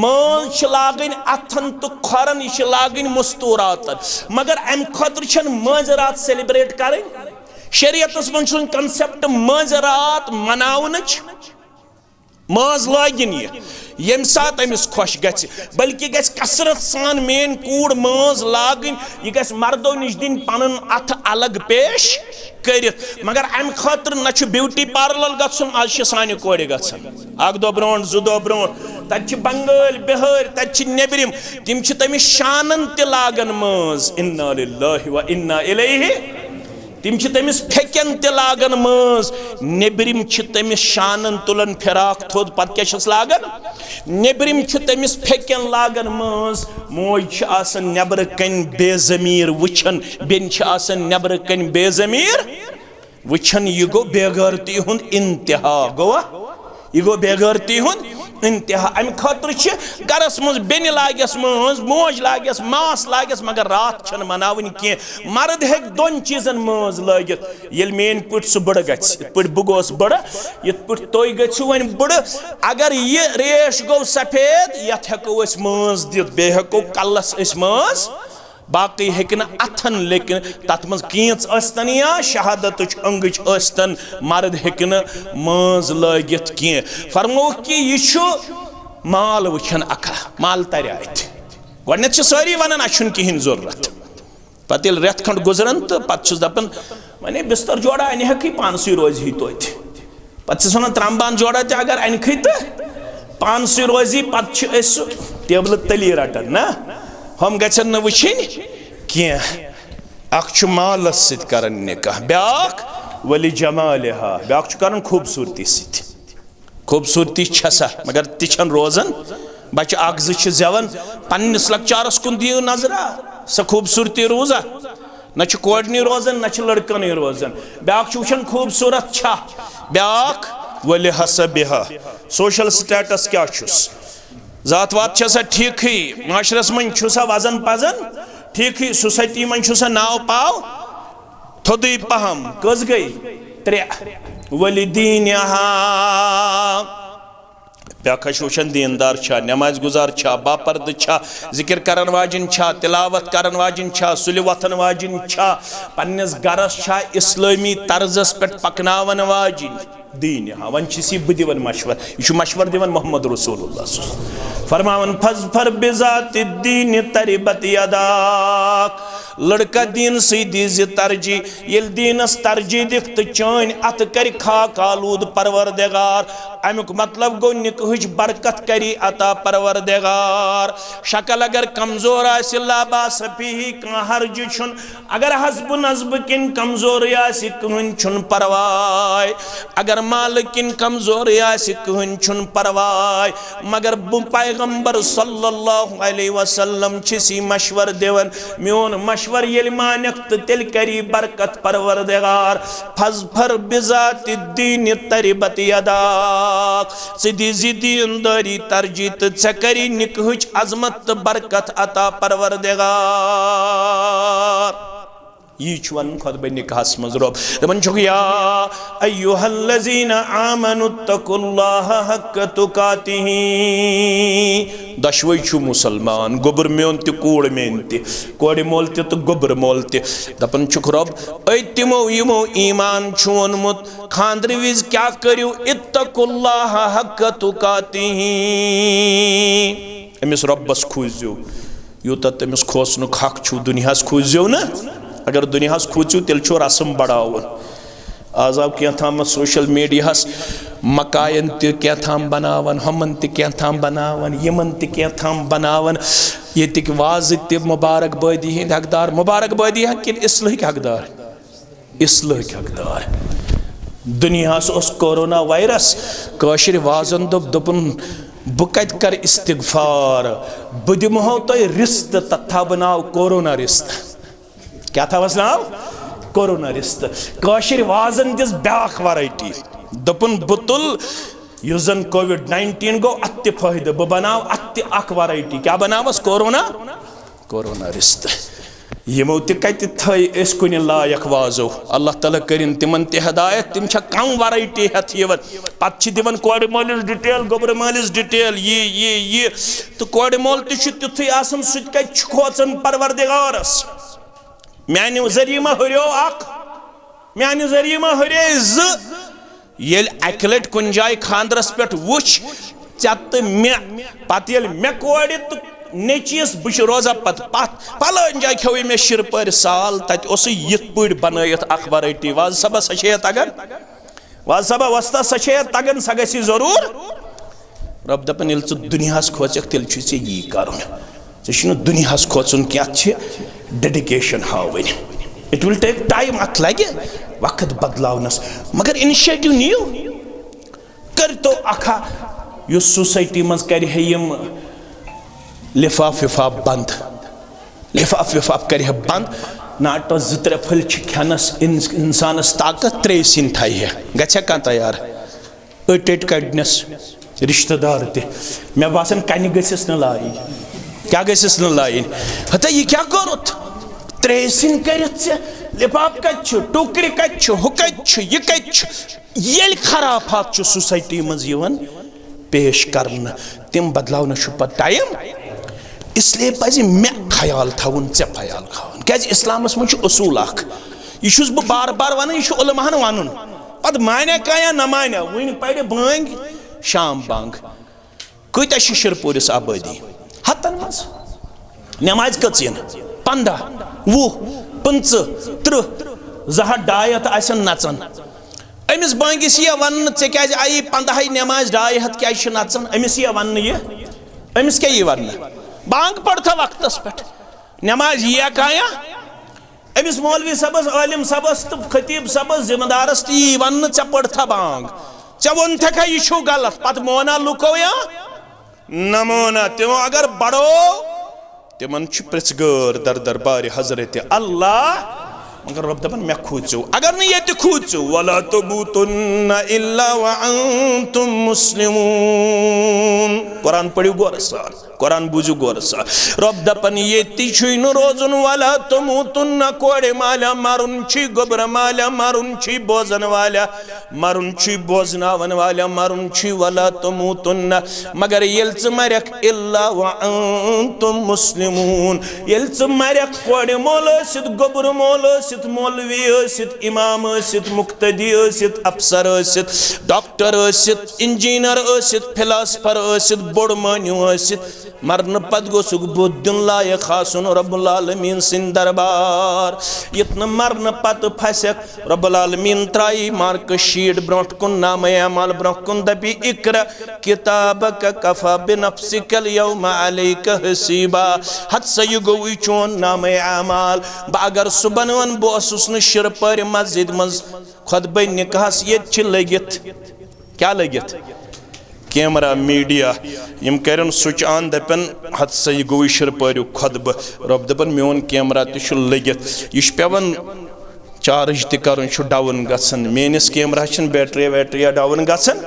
मज लागन अथन तो खोरन यह लागन मस्तूरातन मगर अम खुद मजरात सेलिब्रेट कर शरीयतस मन कंसेप्ट मजरात मनावन मज लागिन यम सात अमिस खुश गछ बल्कि गछ कसरत सान मेन कूड़ मज लागन यह गछ मर्दों निश दिन पन अथ अलग पेश करित मगर अम खतर न ब्यूटी पार्लर गन आज सानि कोड़ गन अक दो ब्रोट 2 दो ब्रोट तत बंगाल बिहार तत नेबरिम तिम तमिस शानन त लागन मज इन्ना लिल्लाहि व इन्ना इलैहि तिम तमिस फेकन त लागन मज नेबरिम तमिस शानन तुलन फिराक थोद पत क्या लागन नेबरिम तमिस फेकन लागन मज मोज आसन नेबर कन बेजमीर वुचन बेन नेबर कन बेजमीर वुचन यह गो बेगरती हुंद इंतहा गोवा यह गो बेगरती हुंद इंतहा अम खतर गरस मज बेन लागस मज मोज लागस मास लागस मगर रात छन मनावन कह मर्द हेक 2 चीजन मज लगित ये मेन पुट सह बड़ गि बह गोस बड़ ये तुम गु वन बड़ अगर यह रेश गो सफेद यथ हेको मज दित बे हेको कलस मज बाकी हेकन अथन लेकिन तथ मज कीच अस्तन या शहादत अंगच अस्तन मर्द हेकन मज लगित कह फरमो कि यह माल वुचन अखा माल तर गोडनेथ सारी वन अच्छन कहें जरूरत पे रेत खंड गुजरन तो पे दपान वने बिस्तर जोड़ा अन हेक पानस रोजी तोत पे वन त्रम्बान जोड़ा अगर अनख तो पानस रोजी पे टेबल तली रटन ना हम गन न वुचन कह अख मालस सर निकाह ब्याक वली जमालिहा ब्याक कर खूबसूरती खूबसूरती छसा मगर तिछन रोजन बच्चे अख जेवन पन्निस लकचारस कुन दियो नजरा स खूबसूरती रोजा न कोडनी रोजन न लड़कन रोजन ब्याक वुचन खूबसूरत छा ब्याक वलिहसबिहा सोशल स्टेटस क्या छुस जात वात छसा ठीक ही माशरस मन छुसा वजन पजन ठीक ही सोसाइटी मन छुसा नाव पाव थोदी पहम कस गई 3 वलिदीनहा ब्याखश वुचन दीनदार छा नमाज गुजार छा बापर्द छा जिक्र करन वाजिन छा तिलावत करन वाजिन छा सुलि वथन वाजिन छा पन्नस गरस छा इस्लामी तर्जस पे पकनावन वाजिन दीन वन सी बह दिवन मशवर यह मशवर दिवन मोहम्मद रसूलुल्लाह फरमावन फज़फर बिज़ाति दीन तरिबत यदाक लड़का दीन सी दीज तरजी ये दीनस तरजी दिख तो चान अत कर खाक आलूद परवरदिगार अमुक मतलब गो निकहज बरकत करी अता परवरदिगार शक्ल अगर कमजोर आबासफी कह हर्ज छुन अगर हसब नजब किन कमजोर कहन छुन परवाय अगर माल किन कमजोर कहन छुन परवाय मगर पैगंबर सल्लल्लाहु अलैहि वसल्लम छिसी मशवर दिवन मोन मशवर ये मानक तो तिल करी बरकत परवरदिगार फज़फर बिज़ाति दीन तरिबत यदाक सिदी दीनदारी तरजी तो चे करी निकहच अजमत तो बरकत अता परवरदिगार यह वन खुतबे निकाहस मज रब दपन या अय्युहल्लज़ीना आमनुत्तकुल्लाह हक्क तुकातिही दशवै छु मुसलमान गोबर मेन त कूड़ मेन त कोड़ मोल त गोबर मोल त दपन छुक रब ऐ तिमो यमो ईमान छु वोनमुत खांद्र विज क्या करियो इत्तकुल्लाह हक्क तुकातिही अमिस रब्बस खोजियो यूत तमिस खोसनुक हक छु दुनियास खोजियो ना अगर दुनियास खोचू तेल छो रसम बढ़ावन आज आप क्या थाम सोशल मीडिया मकायन त क्या थाम बनावन हमन त क्या थाम बनावन यमन त क्या थाम बनावन ये तिक वाज त मुबारक बादी हिंद हकदार मुबारक बादी है कि इस्लाह के हकदार इस्लाह के हकदार दुनियास उस कोरोना वायरस काशिर वाजन दोपन बह कत कर इस्तिगफार बह दिमहो तो रिस्त तथा बनाव कोरोना रिस्त क्या था वस नाव कोरोना रिस्त काशिर वाजन दिस ब्याख वैरायटी दपन बुतुल युजन कोविड-19 गो अत्य फायदे बह बनाव अत्य अख वैरायटी क्या बनावस कोरोना कोरोना रिस्त यमो त कत थस कुन लायक वाजो अल्लाह ताला करिन तिमन त हिदायत तिम छ कम वैरायटी हथ यवन पत दिवन कोड़ मोलिस डिटेल गोबर मोलिस डिटेल ये तो कोड़ मोल तुथु आसन सुत कत खोचन परवरदिगारस म्यान जरिया हुरियो अख म्यान जरिया हुरे ये अक लट कुन जाय खानदरस पे वुच चत मे पत ये मे कोड़ तो नेचीस बह रोजा पत पलन जाय खेवे मे शिर पर साल तत यित पड़ बनयत अख वैरायटी वाज सबा सशे तगन वाज सबा वस्ता सशे तगन सा गसी जरूर रब दपन ये दुनियास खोचक तेल यी कर दुनियास खोचुन क्या डेडिकेशन हावन इट विल टेक टाइम अत लगे वक्त बदलावनस मगर इनिशिएटिव नियो कर तो अखा यो सोसाइटी मज कर लिफाफ विफाफ बंद लिफाफ विफाफ कर बंद नाटो 2-3 फल खेनस इंसानस ताकत 3 सिन थी गछा कह तैयार अट कड़नस रिश्तेदार ते मे बासन कन गसिस न लाई क्या गसिस न लाइन हता ये क्या करोत 3 सिन करित लिफाफ कत टुकरी कत हु कत यह कत ये खराफात सोसाइटी मज पेश करन तिम बदलावन पत टाइम इसलिए पज मे ख्याल थवन ऐ ख्याल थवन क्या इस्लामस मज उसूल यह बह बार बार वन यह उलमाहन वन पत माने कह या न माने वन पड़ बांग शाम बांग कत शिरपुरिस आबादी हतन मज नमाज कन 15 20 25 30 200 आसन नचन अमिस बांगिस यह वन ऐ क्या आई 15 नमाज 200 क्या नचन अमिस यह वन यह अमिस क्या वन बांग पढ़ता वक्तस पे नमाज यह कह अमिस मौलवी सबस आलिम सबस तो खतीब सबस जिम्मेदारस ती वन ऐ पढ़ता बांग ऐ वोन थे यह गलत पत मोना लुको या नमोना तिमो अगर बड़ो तिमन प्रिचगर दर दरबार हजरत अल्लाह मगर रब दपन मे खूचो अगर न ये खूचो वला तमूतुन्ना इल्ला व अंतुम मुस्लिमून कुरान पढ़ियो गौर सान कुरान बुझो गौर सान रब दपन ये न रोजुन वला तमूतुन्ना कोड़े माला मारुन छी गोबर माला मारुन छी बोजन वाला मारुन छी बोजनावन वाला मारुन छी वला तमूतुन्ना मगर यल्च मरक इल्ला व अंतुम मुस्लिमून यल्च मरक कोड़े मोल सिद गोबर मोल सिद मौलवी सिद इमाम सिद मुक्तदी सिद अफसर सिद डॉक्टर सिद इंजीनियर सिद फिलासफर सिद बोड़ मान्यू सिद मरन पद गोसुक बुद्दिन लायक खासुन रब्बुल आलमीन सिन दरबार यतन मरन पत फसक रब्बुल आलमीन त्राई मार्क शीट ब्रोट कुन नाम अमाल ब्रोट कुन दपी इक्रा किताबक कफा बिनफ्सिकल यौमा अलैका हसीबा हद से गई चोन नाम अमाल अगर सुबनवन बोसुस न शिर पर मस्जिद मज खुतबे निकाहस ये लगित क्या लगित कैमरा मीडिया यम करन स्विच ऑन दपन हद से गई शिर पर खुतब रब दपन मोन कैमरा तु लगित यह पेवन चार्ज तन डाउन गसन मेनिस कैमरा बैटरी वैटरी डाउन गसन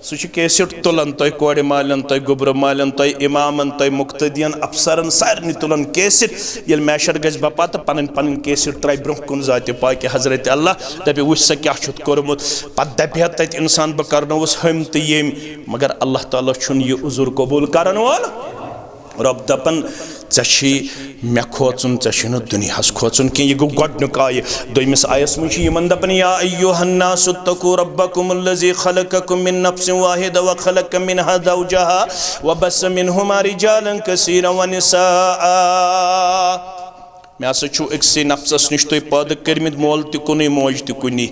सह कैसेट तुलान तुम कोड़ मालन तुम गोबर मालन तुम इमामन तुम मुक्तदियन अफसरन सारे तुलान कैसेट ये मैशर गज बपा तो पन पन कैसेट त्राय ब्रोह कुन जात पाक हजरत अल्लाह दपे वुच सा क्या कोर्मुत पत दपे तत इंसान बह करनोस हम तो यम मगर अल्लाह ताला छुन यह उजुर कबूल करन वोल रब दपन ची मे खोचुन चे दुनियास खोचुन कि यह गो गोडनुक आय दोमिस आयस मुझ दपन या अय्युहन्नासु तकू रब्बकुमुल्लज़ी खलक़कुम मिन नफ्सिन वाहिदा व खलक़ मिनहा ज़ौजहा व बस्स मिनहुमा रिजालन कसीरन व निसाअ मे हसा अक्सै नफ्सस निश तुम पैदा कर्मित मोल तुकुनी मोज तुकुनी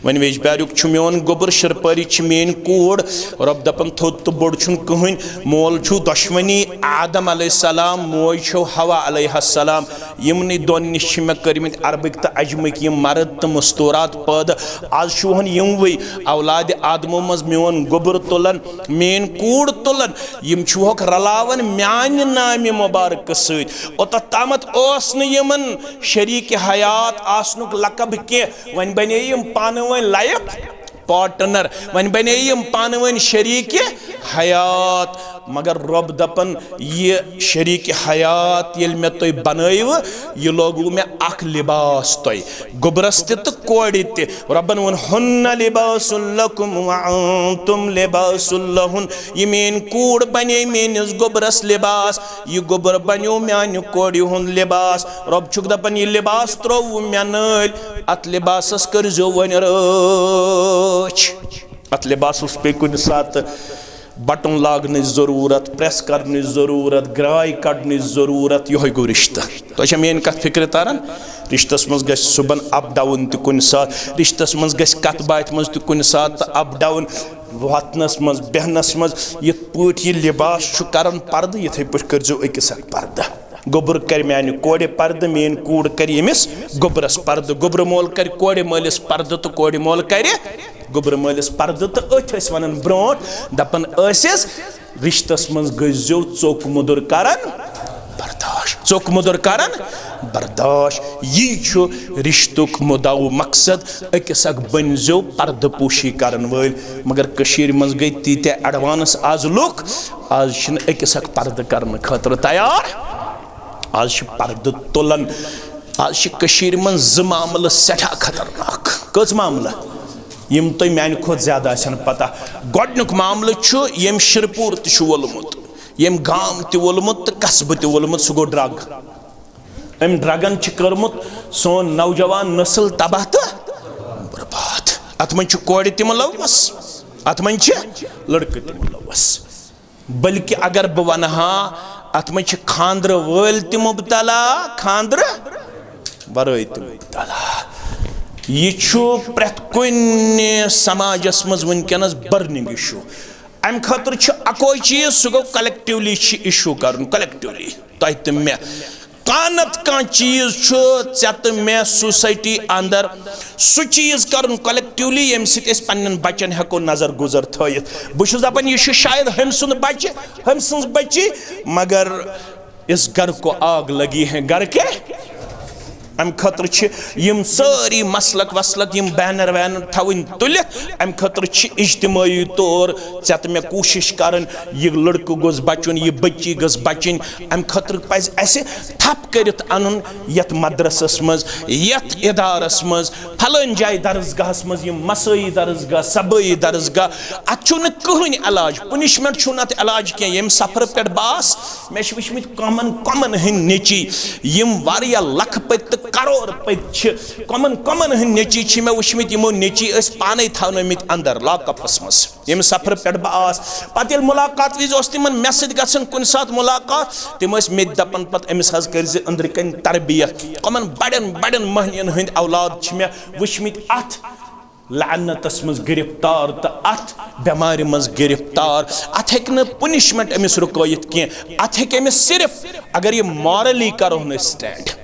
वन वेजब्यारुक मोन गोबर शिरपरी मेन कूड़ रब दपन थोद तो बोड़ कहन मोल दशवनी आदम अलैहिस्सलाम मोज छो हवा अलैहिस्सलाम यमन दोन निश मे कर्मित अरबिक तो अजमिक यम मर्द तो मस्तूरात पैदा आज वन यमवे औलाद आदमो मज मोन गोबर तुलन मेन कूड़ तुलन यम रलावन म्यान नाम मुबारक सत ओतत तामत यमन शरीक हयात आसनुक लकब के वन बने यम पानवन लायक पार्टनर वन बने यम पानवन शरीक हयात मगर रब दपन ये शरीक हयात ये मे तुम बनव यह लोगू मे अख लिबास तुम गोबरस तो कोड़ ते रबन वन हुन्ना लिबासुल लकुम व अंतुम लिबासुल लहुन यह मेन कूड़ बने मेनिस गोबरस लिबास यह गोबर बनो म्यान कोड़ हुन लिबास रब छुक दपन यह लिबास त्रोव मे नल अत लिबासस करजो वन रच अत लिबासस पे कुन सात बटन लागन जरूरत प्रेस करने जरूरत ग्राय कड़न जरूरत यह गो रिश्ता तो मेन कत फिक्र तारान रिश्तस मज ग सुबन अप डाउन तो कुन सात रिश्तस मज ग कत बात मज तो कुन सात अप डाउन वतनस मज बहनस मज यथ पट यह लिबास करन पर्द यथे पे करजो अकिस पर्द गोबर कर म्यान कोड़ पर्द मेन कूड़ कर यमिस गोबरस पर्द गोबर मोल कर कोड़ मलिस पर्द तो कोड़ मोल कर गोबर मलिस पर्द तो अथ वन ब्रोट दपन रिश्तस मज गजो चोक मुदुर करन बर्दाश्त चोक मुदुर करन बर्दाश्त यह रिश्तुक मुदाउ मकसद अकिस बनजो पर्द पोशी करन वल मगर कशीर मज गई तीत्या एडवांस आज लुक आज अकिस पर्द करन खतर तैयार आज पर्द तुलन आज कशीर मन ज मामल सठा खतरनाक कस मामला यम तुम म्यान खुद ज्यादा पता गोडनुक मामल यम शिरपूर तोलमुत यम गाम तोलमुत तो कस्बह तोलमुत सह गो ड्रग अम ड्रगन कर्मुत सोन नौजवान नस्ल तबाह तो बर्बाद अत मन कोड़ त मुलवस अत मन लड़के त मुलवस बल्कि अगर बह वनहा अत मन खांद्र वल त मुबतला खांद्र वरय त मुबतला यह प्रेथ कुन समाजस मज वनकनस बर्निंग इशू अम खतर अको चीज सह गो कलेक्टिवली इशू कर कलेक्टिवली तुह तो मे कानत कह चीज ऐ मे सोसाइटी अंदर सह चीज कर कलेक्टिवली यम पन्न बचन हेको नजर गुजर थत बहुत दपान यह शायद हम सुन बच्चे हम बच्ची मगर इस घर को आग लगी है घर के अम खतर यम सारी मसलक वसलक यम बैनर वैनर थवन तुलित अम खतर इज्तिमाई तौर चे मे कोशिश करन यह लड़कु गोस बचुन यह बच्ची गस बचिन अम खतर पज असे थप करित अनुन यत मदरसस मज यत इदारस मज फलन जाय दरसगाहस मज यम मसई दरसगाह सबई दरसगाह अचुन कहन इलाज पनिशमेंट छुन अत इलाज के यम सफर पे बास मे वुचमित कमन हन नेची यम वारिया लख पत करोड़ पत कमन हन नेची मे वुचमित यमो नेची पाने थवनमित अंदर लॉकअपस मज यम सफर पे बास पत ये मुलाकात विज तिमन मे सत कुन सात मुलाकात तिम मे दपन पत अमिस हज कर अंदर कन तरबियत कमन बड़न महनियन हंद औलाद मे वुचमित अत लानतस मज गिरफ्तार तो अत बेमारी मज गिरफ्तार अत हेक न पनिशमेंट अमिस रुकयत की अत हेक अमिस सिर्फ अगर ये मॉरली करो न स्टैंड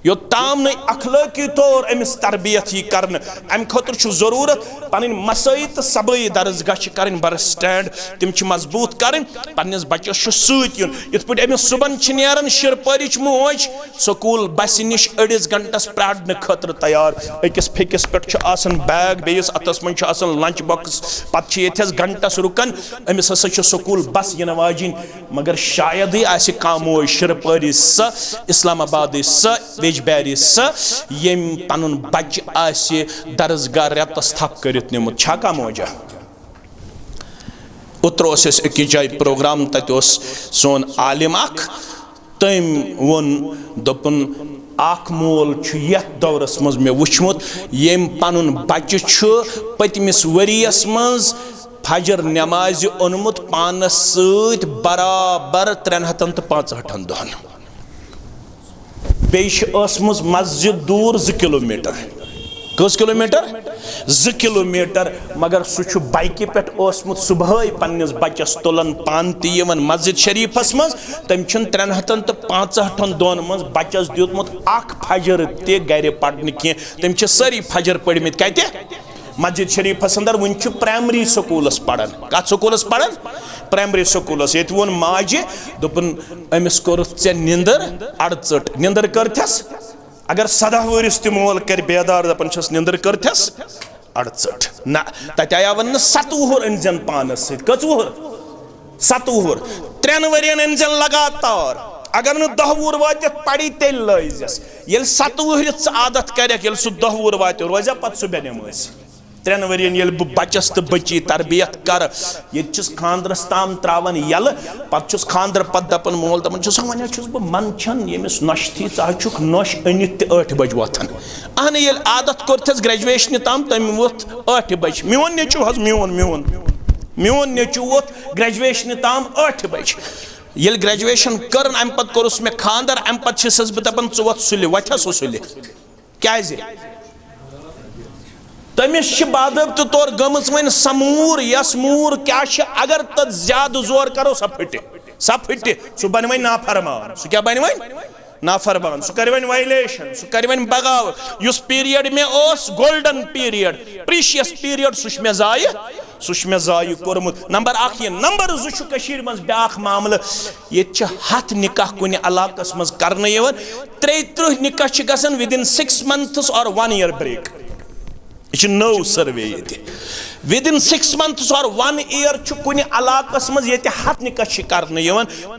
योताम न अखलाकी तौर अमिस तरबियत ही करन अम खतर जरूरत पन मसई तो सबई दरसगाह कर बर स्टैंड तिम मजबूत कर पन्नस बच्चस सुन इत पे अमिस सुबन नेरान शिरपरिच मोज स्कूल बस नश अड़िस घंटस प्राड़न खतर तैयार अकिस फेकिस पे बैग बेस अतस मन लंच बॉक्स पे ये घंटस रुकन अमिस हसा स्कूल बस इन वाजिन मगर शायद ही आस मोज शिरपरि स इस्लामाबाद स बेजबैरी स यम पनुन बच आसे दरसगाह रेतस थप करित निमुत छा मोजा उतरोस अकिस जाय प्रोग्राम तत सोन आलिम अख तम वोन दोपन अख मोल यथ दौरस मज मे वुचमुत यम पनुन बच्चे पतमिस वरियस मज फजर नमाज ओनमुत पानस सत बराबर 365 दोहन बेसमस मस्जिद दूर 2 किलोमीटर कस किलोमीटर 2 किलोमीटर मगर सह बाइक पे सुबह पन्नस बच्चस तुलन पान तवन मस्जिद शरीफस मज तम 365 दोन मज बच्चस दियुतमुत अख फजर ते गर पढ़ने की तम सारी फजर पढ़मित कत मस्जिद शरीफस अंदर वन प्राइमरी स्कूलस पढ़ान कत स्कूलस पढ़ान प्राइमरी स्कूलस ये वोन माजे दोपन अमिस कोर ऐ निंदर अड़चट निंदर करथस अगर 17 वरिस त मोल कर बेदार दपन छस निंदर करथस अड़चट ना तत आया वन 7 वुहर अनजन पानस सत कच वुहर 7 वुहर 3 वरियन अनजन लगातार अगर न 10 वुहर वात पड़ी तेल लजस ये 7 वुहर आदत कर सह 10 वुहर वात रोजा पत सह बेनमाज 3 वरियन ये बच्चस तो बच्ची तरबियत कर ये खानदरस ताम त्रावन यल पे खानदर पे दपन मोल दपन वन बह मंचन यमिस नश थी च नश अनित 8 बज वोथन अहन ये आदत कोरथस ग्रेजुएशन ताम तम वोथ 8 बज मोन नेचु हज मोन नेचु वोथ ग्रेजुएशन ताम 8 बज ये ग्रेजुएशन कर अम पे कोरस मे खानदर अम पे बह दपन च वोथ सुलि वथस सुलि क्या तमिस बाबत तौर गमस वन समूर यस मूर क्या अगर तथ ज्यादा जोर करो सा फटे सह बन वन नाफरमान सह क्या बन वन नाफरमान सह कर वन वायलेशन सह कर वन बगावत उस पीरियड में गोल्डन पीरियड प्रीशियस पीरियड सह मे जाय कोरमुत नंबर 1 नंबर 2 मज ब्या मामल ये 7 निकाह कुन इलाकस मज करने 33 निकाह गसन विदिन 6 months और 1 year ब्रेक यह नौ सर्वे ये विदिन 6 months और 1 year कुन इलाकस मज ये 7 निकाह करने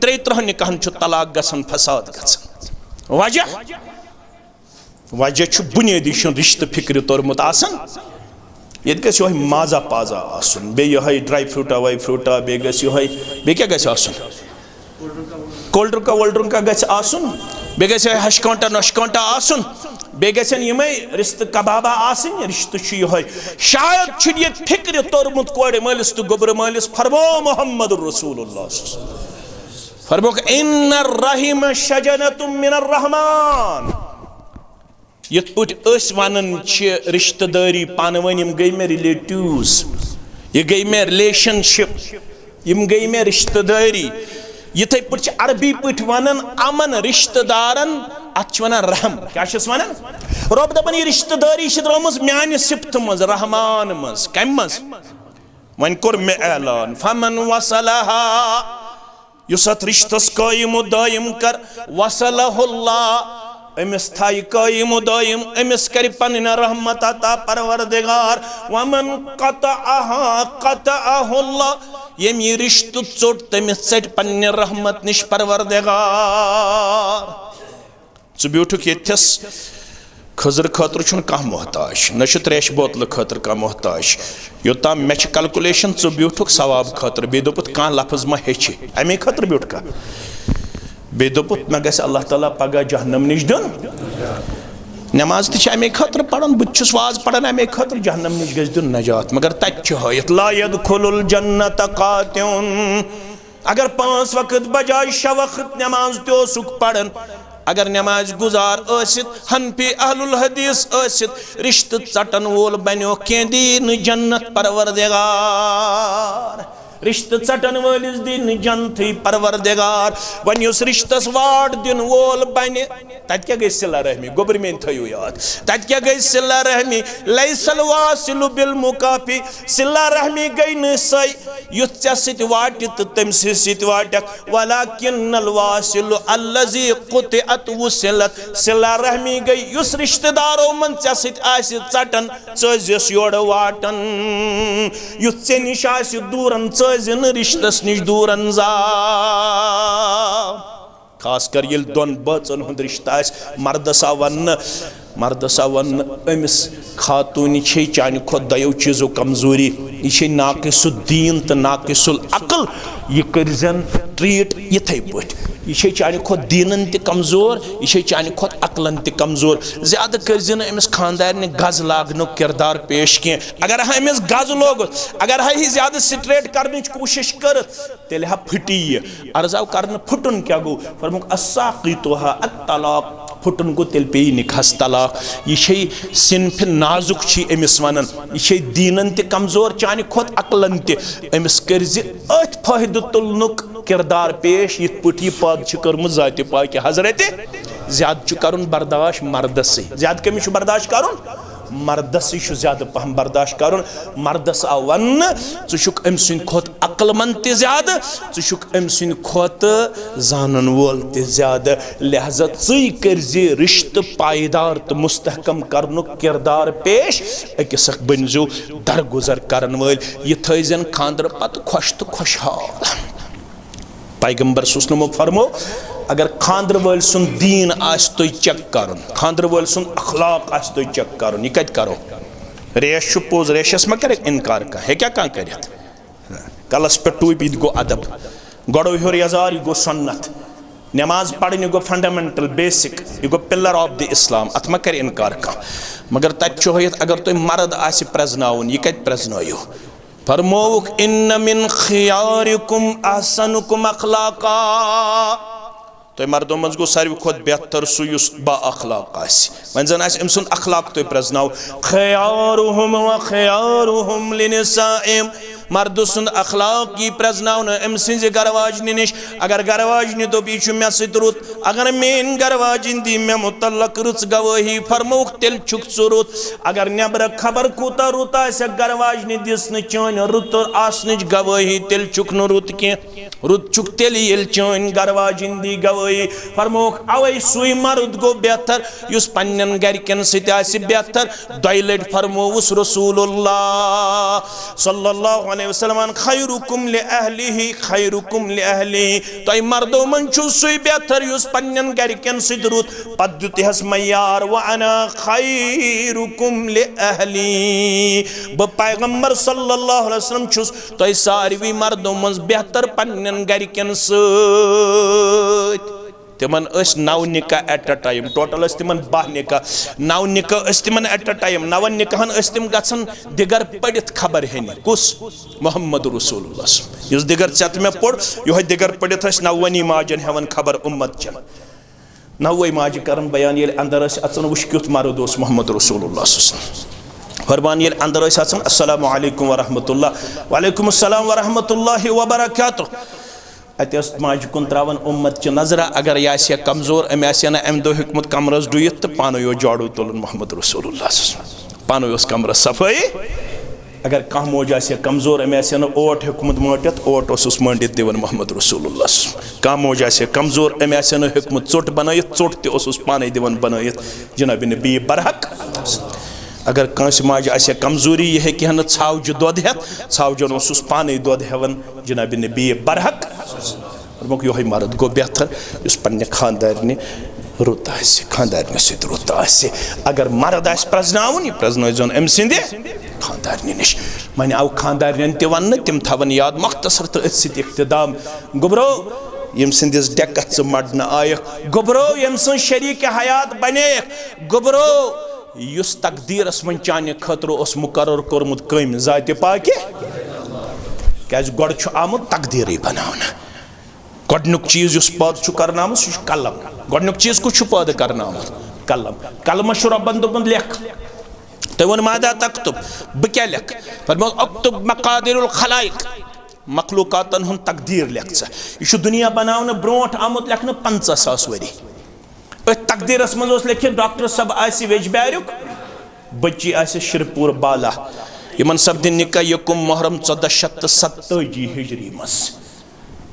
33 निकाहन तलाक गसन फसाद गसन वजह बुनियादी रिश्ते फिक्र तोरमुत आसन ये गस माजा पाजा आसन बे ड्राई फ्रूटा वाई फ्रूटा बे क्या गस आसन कोल्ड ड्रिंका वोल्ड ड्रिंका गस आसन बे गस हशकांटा नशकांटा आसन बे गसन यमे रिश्ते कबाबा आसन रिश्ते शायद ये फिक्र तोरमुत कोड़ मालिस तो गोबर मालिस फरमो मोहम्मद रसूलुल्लाह फरमो इन्न रहीम शजनतुम मिनर रहमान यथ पे वन रिश्तेदारी पानवन गई मे रिलेटिव्स ये गई मे रिलेशनशिप यम गई मे रिश्तेदारी यथे पे अरबी पे वन अमन रिश्तेदारन अत वन रहम क्या वन रब दपन यह रिश्तेदारी द्रमज म्यान सिफत मज रहमान मज कम मज वन कोर मे ऐलान फमन वसलहा युस अत रिश्तस कायम दायम कर वसलहुल्लाह अमिस थाई कायम दायम अमिस कर पन्न रहमत अता परवरदिगार वमन क़तअहुल्लाह यम ये रिश्त चोट तमिस चट पन्न रहमत निश परवरदिगार च ब्यूठुक यथस खजर खतर छुन कह मोहताज न त्रेश बोतल खतर कह मोहताज योताम मे कैलकुलेशन च ब्यूठुक सवाब खतर बे दोपुत कह लफ्ज मा हेचि अमे खतर ब्यूठ का बे दोपुत मे गस अल्लाह ताला पगह जहन्नम निश दिन नमाज तह अमे खतर पढ़न बुस वाज पढ़न अमे खतर जहन्नम निश गस दिन नजात मगर तत हयत ला यदखुलुल जन्नत कातिउन अगर 5 वक्त बजाय 6 वक्त नमाज तोसुक पढ़न अगर नमाज गुजार आसित हनफी अहलुल हदीस आसित रिश्त चटन वोल बनो के दीन जन्नत परवरदिगार रिश्त चटन वलिस दिन जन्नत परवरदिगार वन युस रिश्तस वाट दिन वोल बने तत क्या गई सिला रहमी गोबर में थयो याद तत क्या गई सिला रहमी लैसल वासिलु बिल मुकाफी सिला रहमी गई न सई युत्या सित वाटित तम सित वाटक वलाकिन्नल वासिलु अल्लजी कुतिअत वसिलत सिला रहमी गई युस रिश्तेदारों मन च्या सित आसि चटन चजस योड वाटन युत्से निश आसि दूरन चजन रिश्तस निश दूरन जा खास कर ये दोन बचन हुंद रिश्ता मर्दसा वन अमिस खातून चान खुद दयो चीज़ों कमजोरी यह नाकिसुल दीन तो नाकिसुल अकल यह करजन ट्रीट इथे पे यह चान खुद दीनन त कमजोर यह चान खुद अकलन त कमजोर ज्यादा करजन अमिस खानदार ने गज लागन किरदार पेश कह अगर अमिस गज लोग अगर यह ज्यादा स्ट्रेट करने कोशिश कर तेल फटी यह अर्जाव कर फुटन क्या गो फरमुक अस्साक़ितुहा अत्तलाक़ फुटन गो तेल पे निकास तलाक यह सिनफ नाजुक अमिस वन यह दीनन त कमजोर चान खुद अकलन तमिस कर अथ फायद तुलनुक किरदार पेश यथ पट यह पद कर्म जात पाक हजरत ज्यादा कर बर्दाश्त मर्दस ज्यादा कमिस बर्दाश्त कर मर्दस ज्यादा पहम बर्दाश्त कर मर्दस आव वन षुक अम सुंद खोत अक्लमंद त ज्यादा षुक अम सुंद खोत जानन वोल त ज्यादा लिहाजा कर रिश्त पायदार तो मुस्तहकम करनुक किरदार पेश अकिस बनजो दरगुजर करन वल यह थन खानदर पत खुश तो खुशहाल पैगंबर सुस्लमो फरमो अगर खानदर वल सुन दीन आस तो चेक कर खानदर वल सुन अखलाक आस तो चेक कर यह कत करो रेश पोज रेशस मा कर इनकार कह क्या कर कलस पे टूप यह गो अदब गड़ो हर यजार यह गो सन्नत नमाज पढ़न यह गो फंडामेंटल बेसिक यह गो पिलर ऑफ द इस्लाम अत मा कर इनकार कह मगर तत अगर तुम मर्द आस प्रजनावन यह कत प्रजनायो फरमोवुक इन्न मिन खियारिकुम अहसनुकुम अखलाका तो मर्दों मज गो सारी खुद बेहतर सु युस बा अखलाक वन जन अम सुन अखलाक तो प्रजनाव खयारुहुम व खयारुहुम लिनिसाइम मर्द सुंद अखलाक की प्रजनावन अम सिंज गरवाजन निश अगर गरवाजन दोप यह मे सत रुत अगर मेन गरवाजन दी मे मुतल्लक रुच गवाही फरमोक तेल छुक रुत अगर नबर खबर कूता रुत गरवाजन दिस चान रुत आसनच गवाही तेल छुक न रुत कह रुत छुक तेल ये चान गरवाजन दी गवाही फरमोक अवे सुई मर्द गो बेहतर युस पन्न गरकन सत बेहतर दय लट फरमोवुस रसूलुल्लाह सल्लल्लाहु अलैहि वसल्लम खैरुकुम लिअहलिही खैरुकुम लिअहलिही तो मर्दो मन छु सुई बेहतर युस पन्न गरकन सत रुत पत दुतहस मयार व अना खैरुकुम लिअहली ब पैगंबर सल्लल्लाहु अलैहि वसल्लम छुस तो सारी मर्दो मन बेहतर पन्न गरकन सत तिमन 9 निकाह एट अ टाइम टोटल तिमन 12 निकाह 9 निकाह तिमन एट अ टाइम 9 निकाहन तिम गसन दिगर पढ़ित खबर हेन कुस मोहम्मद रसूलुल्लाह युस दिगर चत में पढ़ यो दिगर पढ़ित 9 माजन हेवन खबर उम्मत चन 9 माज करन बयान ये अंदर अचन वुश क्युत मर्द ओस मोहम्मद रसूलुल्लाह फरमान ये अंदर अचन अस्सलामु अलैकुम व रहमतुल्लाह व अलैकुम अस्सलाम व रहमतुल्लाहि व बरकातुहू अत माज कुन त्रावन उम्मत च नजरा अगर यह कमजोर अम अम दो हेकमुत कमरस डुयत तो पानो यो जाड़ू तुलन मोहम्मद रसूलुल्लाह पानो कमरस सफाई अगर कह मोज आसे कमजोर अमे आसे न ओट हेकुमत मटित ओट ओसुस मंडित दिवन मोहम्मद रसूलुल्लाह कह मोज आसे कमजोर अमे आसे न हेकुमत चोट बनायित चोट ते ओसुस पाने दिवन बनायित जनाब नबी बरहक अगर कंस माज आसे कमजोरी यह हेकि न छावज दोद हेत छावजन ओसुस पाने दोद हेवन जनाब नबी बरहक मोक योही मर्द गो बेहतर उस पन्ने खानदारनि रुत आसे खानदारनि सत रुत आसे अगर मर्द आसे प्रजनावन यह प्रजनोन अम सिंदे खानदारनि निश माने आव खानदारन ते वन तिम थवन याद मख्तसर तो अत इख्तिदाम गोबरो यम सिंदिस डेकत मडन आय गोबरो यम सन शरीक हयात बने गोबरो युस तकदीरस मन चाने खतरो उस मुकर्रर कोरमुत कम जाते पाके क्या गोड छु आमुत तकदीर बनाना गोडनुक चीज उस पद छु करनाम सु कलम गोडनुक चीज को छु पद करनाम कलम कलम छु रब्बन दोपन लेख तो वन मादा तक्तुब ब क्या लेख फरमाओ अक्तुब मकादिरुल खलाइक मखलूकातन हुन तकदीर लेख यह दुनिया बनावन ब्रोट आमुत लेखन 50,000 वरी तकदीरस मज लिखित डॉक्टर सब आसि वेजब्यारुक बच्ची आसि शिरपुर बाला यमन सपदिन निकाह यकुम मुहर्रम 1427 हिजरी मस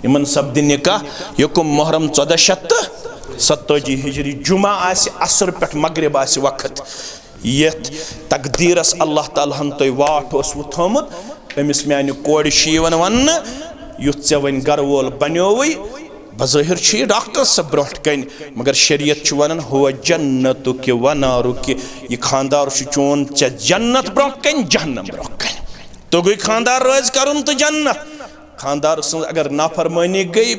यमन सपदिन निकाह यकुम मुहर्रम 1427 हिजरी जुमा आसि असर पे मगरिब आसि वक्त यथ तकदीरस अल्लाह ताला हन तो वाट ओस थोमुत अमिस म्यान कोड़ वन वन युथ ऐ वन गर वोल बन्योवई बज़ाहिर यह डॉक्टर सब ब्रोट कन मगर शरीयत वन हुआ जन्नत के वनारु के यह खानदार चोन चे जन्नत ब्रोट कन जहन्नम ब्रोट कन तो गई खानदार रोज करुन तो जन्नत खानदार अगर नाफरमानी गई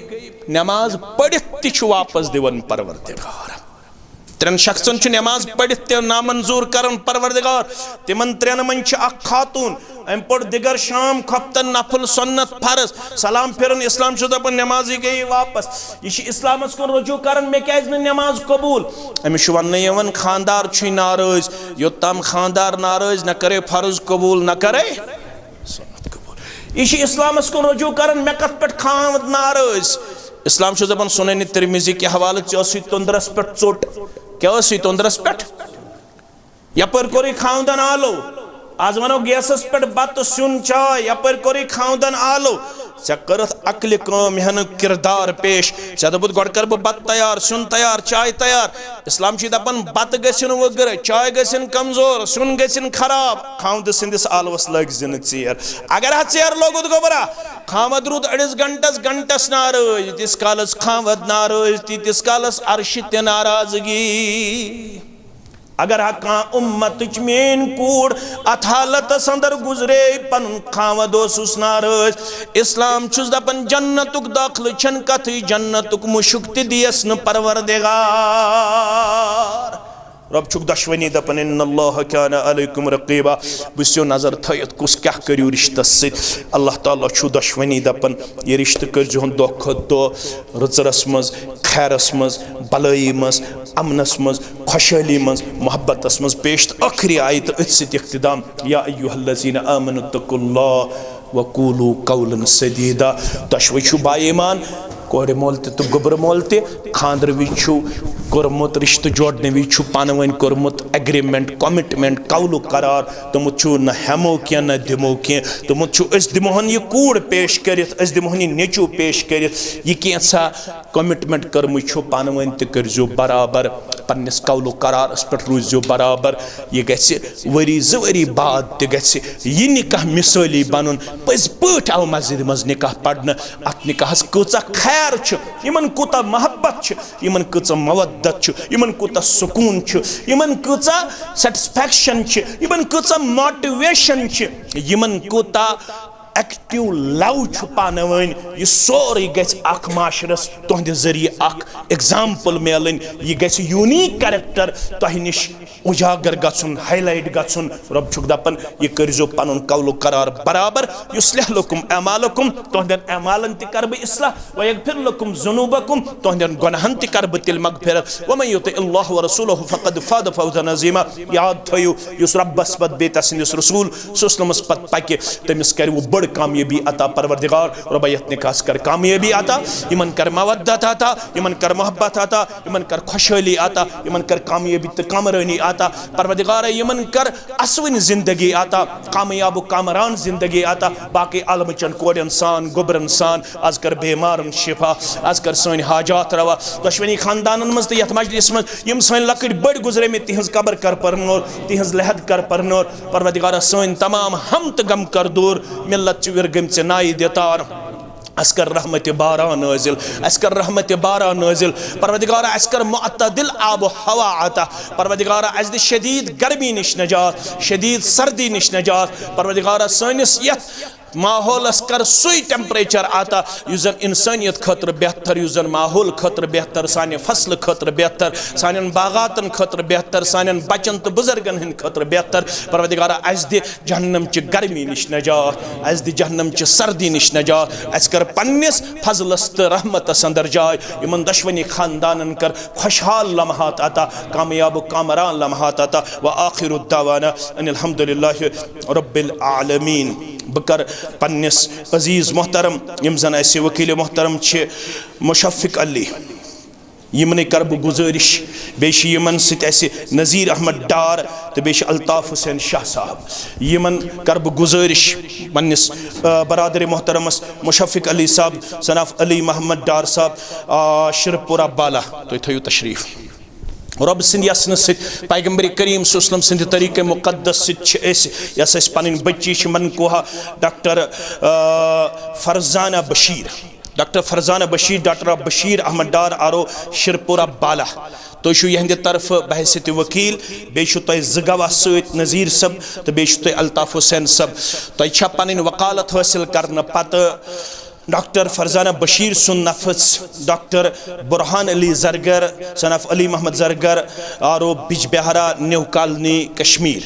नमाज पढ़ित ति वापस दिवन परवरदिगार त्रेन शख्सन नमाज पढ़ित नामंजूर करन परवरदिगार तिमन त्रेन मन खातून अम पढ़ दिगर शाम खपतन नफल सुन्नत फर्ज सलाम फिरन इस्लाम दपान नमाजी गई वापस यह इस्लामस कुन रुजू करन मे क्या नमाज कबूल अमिस वन खानदार नाराज योत्तम खानदार नाराज न करे फर्ज कबूल न करे सुन्नत कबूल यह इस्लामस कुन रुजू करन मे कत पे खानद नाराज इस्लाम दपान सुनन तिरमिजी के हवाले तुंदरस पे चोट क्या तुंदरस पे यपर कोरी खानदान आलो आज वनो गैसस पे बत सुन चाय यपर कोरी खानदान आलो ऐ करथ अकल कम यह किरदार पेश ऐ दोपुत गोड कर बत तैयार सुन तैयार चाय तैयार इस्लाम दपान बत गसिन वगर चाय गसिन कमजोर सुन गसिन खराब खावद सिंदिस आलवस लग चेर अगर हा चेर लोगुत गोबरा खावद रूद अड़िस घंटस नाराज तिस कालस खावद नाराज तीतिस कालस अर्श ते नाराजगी अगर हा उम्मत मेन कूड़ अथ हालत अंदर गुजरे पन खावद ओसुस नाराज इस्लाम दपन जन्नतुक दाखिल छन कथ जन्नतुक मुशुक ते दियस न परवरदिगार रब छुक दशवनी दपन इन्नल्लाह कान अलैकुम रकीबा बुस्यो नजर थयत कुस क्या करियो रिश्तस सत अल्लाह ताला छु दशवनी दपन ये रिश्त कर जोन दो खद दो रजरस मज खैरस मज भलाई मज अमनस मज खुशहाली मज मोहब्बतस मज पेश आखिरी आयत अत इख्तिदाम या अय्युहल्लज़ीना आमनु तकुल्लाह वक़ूलू कौलन सदीदा तशवी छु बाईमान कोरे मोल तो गोबर मोल खानदर विचु कोरमुत रिश्त जोड़ने विचु पान वन कोरमुत एग्रीमेंट कमिटमेंट कौलु करार तुम छु न हेमो क्या न दिमो क्या तुम छु अस दिमोहन ये कूड़ पेश करित अस दिमोहन नेचू पेश करित यह कैसा कमिटमेंट कर्म छु पान वन तर्जो बराबर पन्निस कौलु करार पे रूजो बराबर यह गि वरी वरी बाद तह निकाह मिसाली बन पज पट आव मस्जिद मज निकाह पढ़ने अत निकाहस कूचा खैर यमन कूता मोहब्बत यमन कूचा मवद्दत यमन कूता सुकून यमन कूचा सेटिस्फैक्शन यमन कूचा मोटिवेशन यमन कूता एक्टिव लव पान वन यह सोरे गख माशरस तुहद जरिए एग्जाम्पल मिलन यह गि यूनिक कैरेक्टर तह निश उजागर गन हाईलाइट गन रब छुक दपन यह करो पन कौल करार बराबर युस्लिह लकुम अमालकुम तुहदन अमालन कर बह इस्लाह वयगफिर लकुम जुनूबकुम तुहदन गुनाहन कर बह तिल मगफिरत वमन युतिइल्लाह व रसूलहु फक़द फाज़ फौज़न अज़ीमा याद थयु युस रब्बस पत बे तस्निस रसूल सुस्लमस पत पके तमिस कर वो बड़ कामयाबी अता परवरदिगार रबयत निकास कर कामयाबी आता इमन कर मवद्दत आता इमन कर मोहब्बत आता इमन कर खुशहाली आता इमन कर कामयाबी तो कामरानी आता, परवदिगार यमन कर असवन जिंदगी आता, कामयाब कामरान जिंदगी आता, बाकी आलमचन कोड़न सान गुबरन सान आज कर बेमारन शिफा, आज कर सन हाजात रवा दुश्मनी खानदान मज तो यथ मजलिस मज यम सन लकड़ बड़ गुजरे में तिहज कबर कर परनोर, तिहज लहद कर परनोर, परवदिगार सन तमाम हम त गम कर दूर, मिल्लत विरगम से नाई देतार, अस्कर रहमत बारा नाजिल, अस्कर रहमत बारा नाजिल, परवदिगार अस्कर मुअत्तदिल आब हवा आता, परवदिगार अज़द शदीद गर्मी निश नजात, शदीद सर्दी निश नजात, परवदिगार सनिस यथ माहौल कर सुई टेम्परेचर आता युजन इंसानियत खतर बेहतर, युजन माहौल खतर बेहतर, साने फसल खतर बेहतर, सानन बागातन खतर बेहतर, सानन बचन तो बुजुर्गन हिंद खतर बेहतर, परवदिगार अज़द जहन्नम च गर्मी निश नजात, अज़द जहन्नम च सर्दी निश नजात, अस्कर पन्निस फजलस तो रहमत अंदर जाय, यमन दुश्मनी खानदानन कर खुशहाल लम्हात आता, कामयाब कामरान लम्हात आता, व आखिरु दावाना अनिल हम्दुलिल्लाहि रब्बिल आलमीन। बकर पन्निस अजीज मोहतरम यम जन ऐसे वकील मोहतरम छे मुशफ़िक अली यमन कर बह गुजारिश, बेशि यमन सित ऐसे नज़ीर अहमद डार तो बेशि अल्ताफ़ हुसैन शाह साहब, यमन कर बह गुजारिश पन्निस बरादर मोहतरमस मुशफ़िक अली साहब सनाफ अली महमद डार साहब शिरपुरा बाला तो थयु तशरीफ रब सिंद यसन सत पैगम्बर करीम सल्लल्लाहु सिंद तरीक़े मुक़द्दस सत यस पन बच्ची मनकोहा doctor Farzana Bashir, doctor Farzana Bashir, doctor Bashir Ahmad Dar आरो शिरपुरा बाला तो यहंद तरफ बहसियत वकील, बेशु तय गवाह सत नज़ीर सब तो बेशु तय अल्ताफ़ हुसैन सब तो पन वकालत हासिल करने पत डॉक्टर फरजाना बशीर सुन नफस डॉक्टर बुरहान अली जरगर सनफ अली मोहम्मद जरगर आरो बिजबहरा न्यू कॉलोनी कश्मीर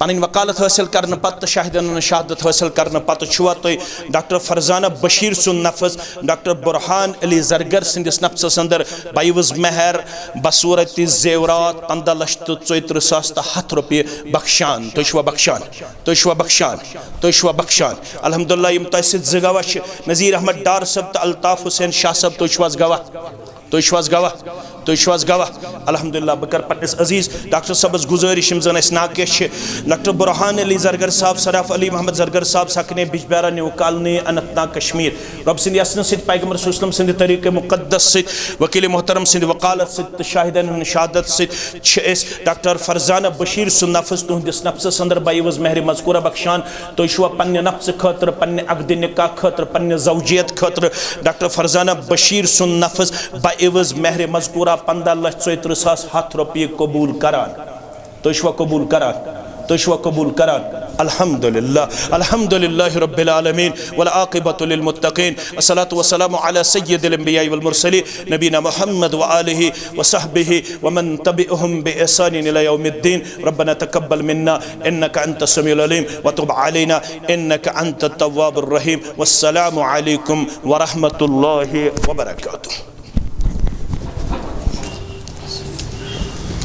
पन वकालत हासिल करने पत शाहिदन शहादत हासिल करने पत छुआ तो डॉक्टर फरजाना बशीर सुन नफस डॉक्टर बुरहान अली जरगर सिंदिस नफसस अंदर बाइवज महर बसूरत जेवरात 15,34,100 रुपये बख्शान तो बख्शान तो बख्शान तो बख्शान अल्हम्दुलिल्लाह यम तह गवाह नज़ीर अहमद डार सब तो अल्ताफ़ हुसैन शाह सब तो गवाह तो गवाह अल्हम्दुलिल्लाह बकर पन्निस अजीज डॉक्टर सबस गुजारिश यम जन नाकेश डॉक्टर बुरहान अली जरगर साहब सराफ अली मोहम्मद जरगर साहब सकने बिजबहरा न्यू कॉलोनी अनंतनाग कश्मीर रब सिंद यसन सत पैगम्बर सल्लल्लाहु सिंद तरीक़े मुक़द्दस सत वकील मोहतरम सिंद वकालत सत शाहिदन शहादत सत डॉक्टर फरजाना बशीर सुन नफस तुहदिस नफसस अंदर बाइवज महर मज़कूरा बख्शान तो पन्ने नफ्स खतर पन्ने अक़द निकाह खतर पन्ने ज़ौजियत खतर डॉक्टर फरजाना बशीर सुन नफस बाइवज महर मज़कूरा 15,34,100 रुपये कबूल करान तो कबूल करान अल्हम्दुलिल्लाह अल्हम्दुलिल्लाहि रब्बिल आलमीन वल आक़िबतु लिल मुत्तक़ीन अस्सलातु वस्सलामु अला सय्यिदिल अंबिया'i वल मुरसलीन नबीना मुहम्मद व आलिहि व सहबिहि व मन तबिअहुम बि ihसानिन इला यौमिद्दीन रब्बना तक़ब्बल मिन्ना इन्नका अंतस समीउल अलीम व तुब अलैना इन्नका अंतत तव्वाबुर रहीम वस्सलामु अलैकुम व रहमतुल्लाहि व बरकातुहू।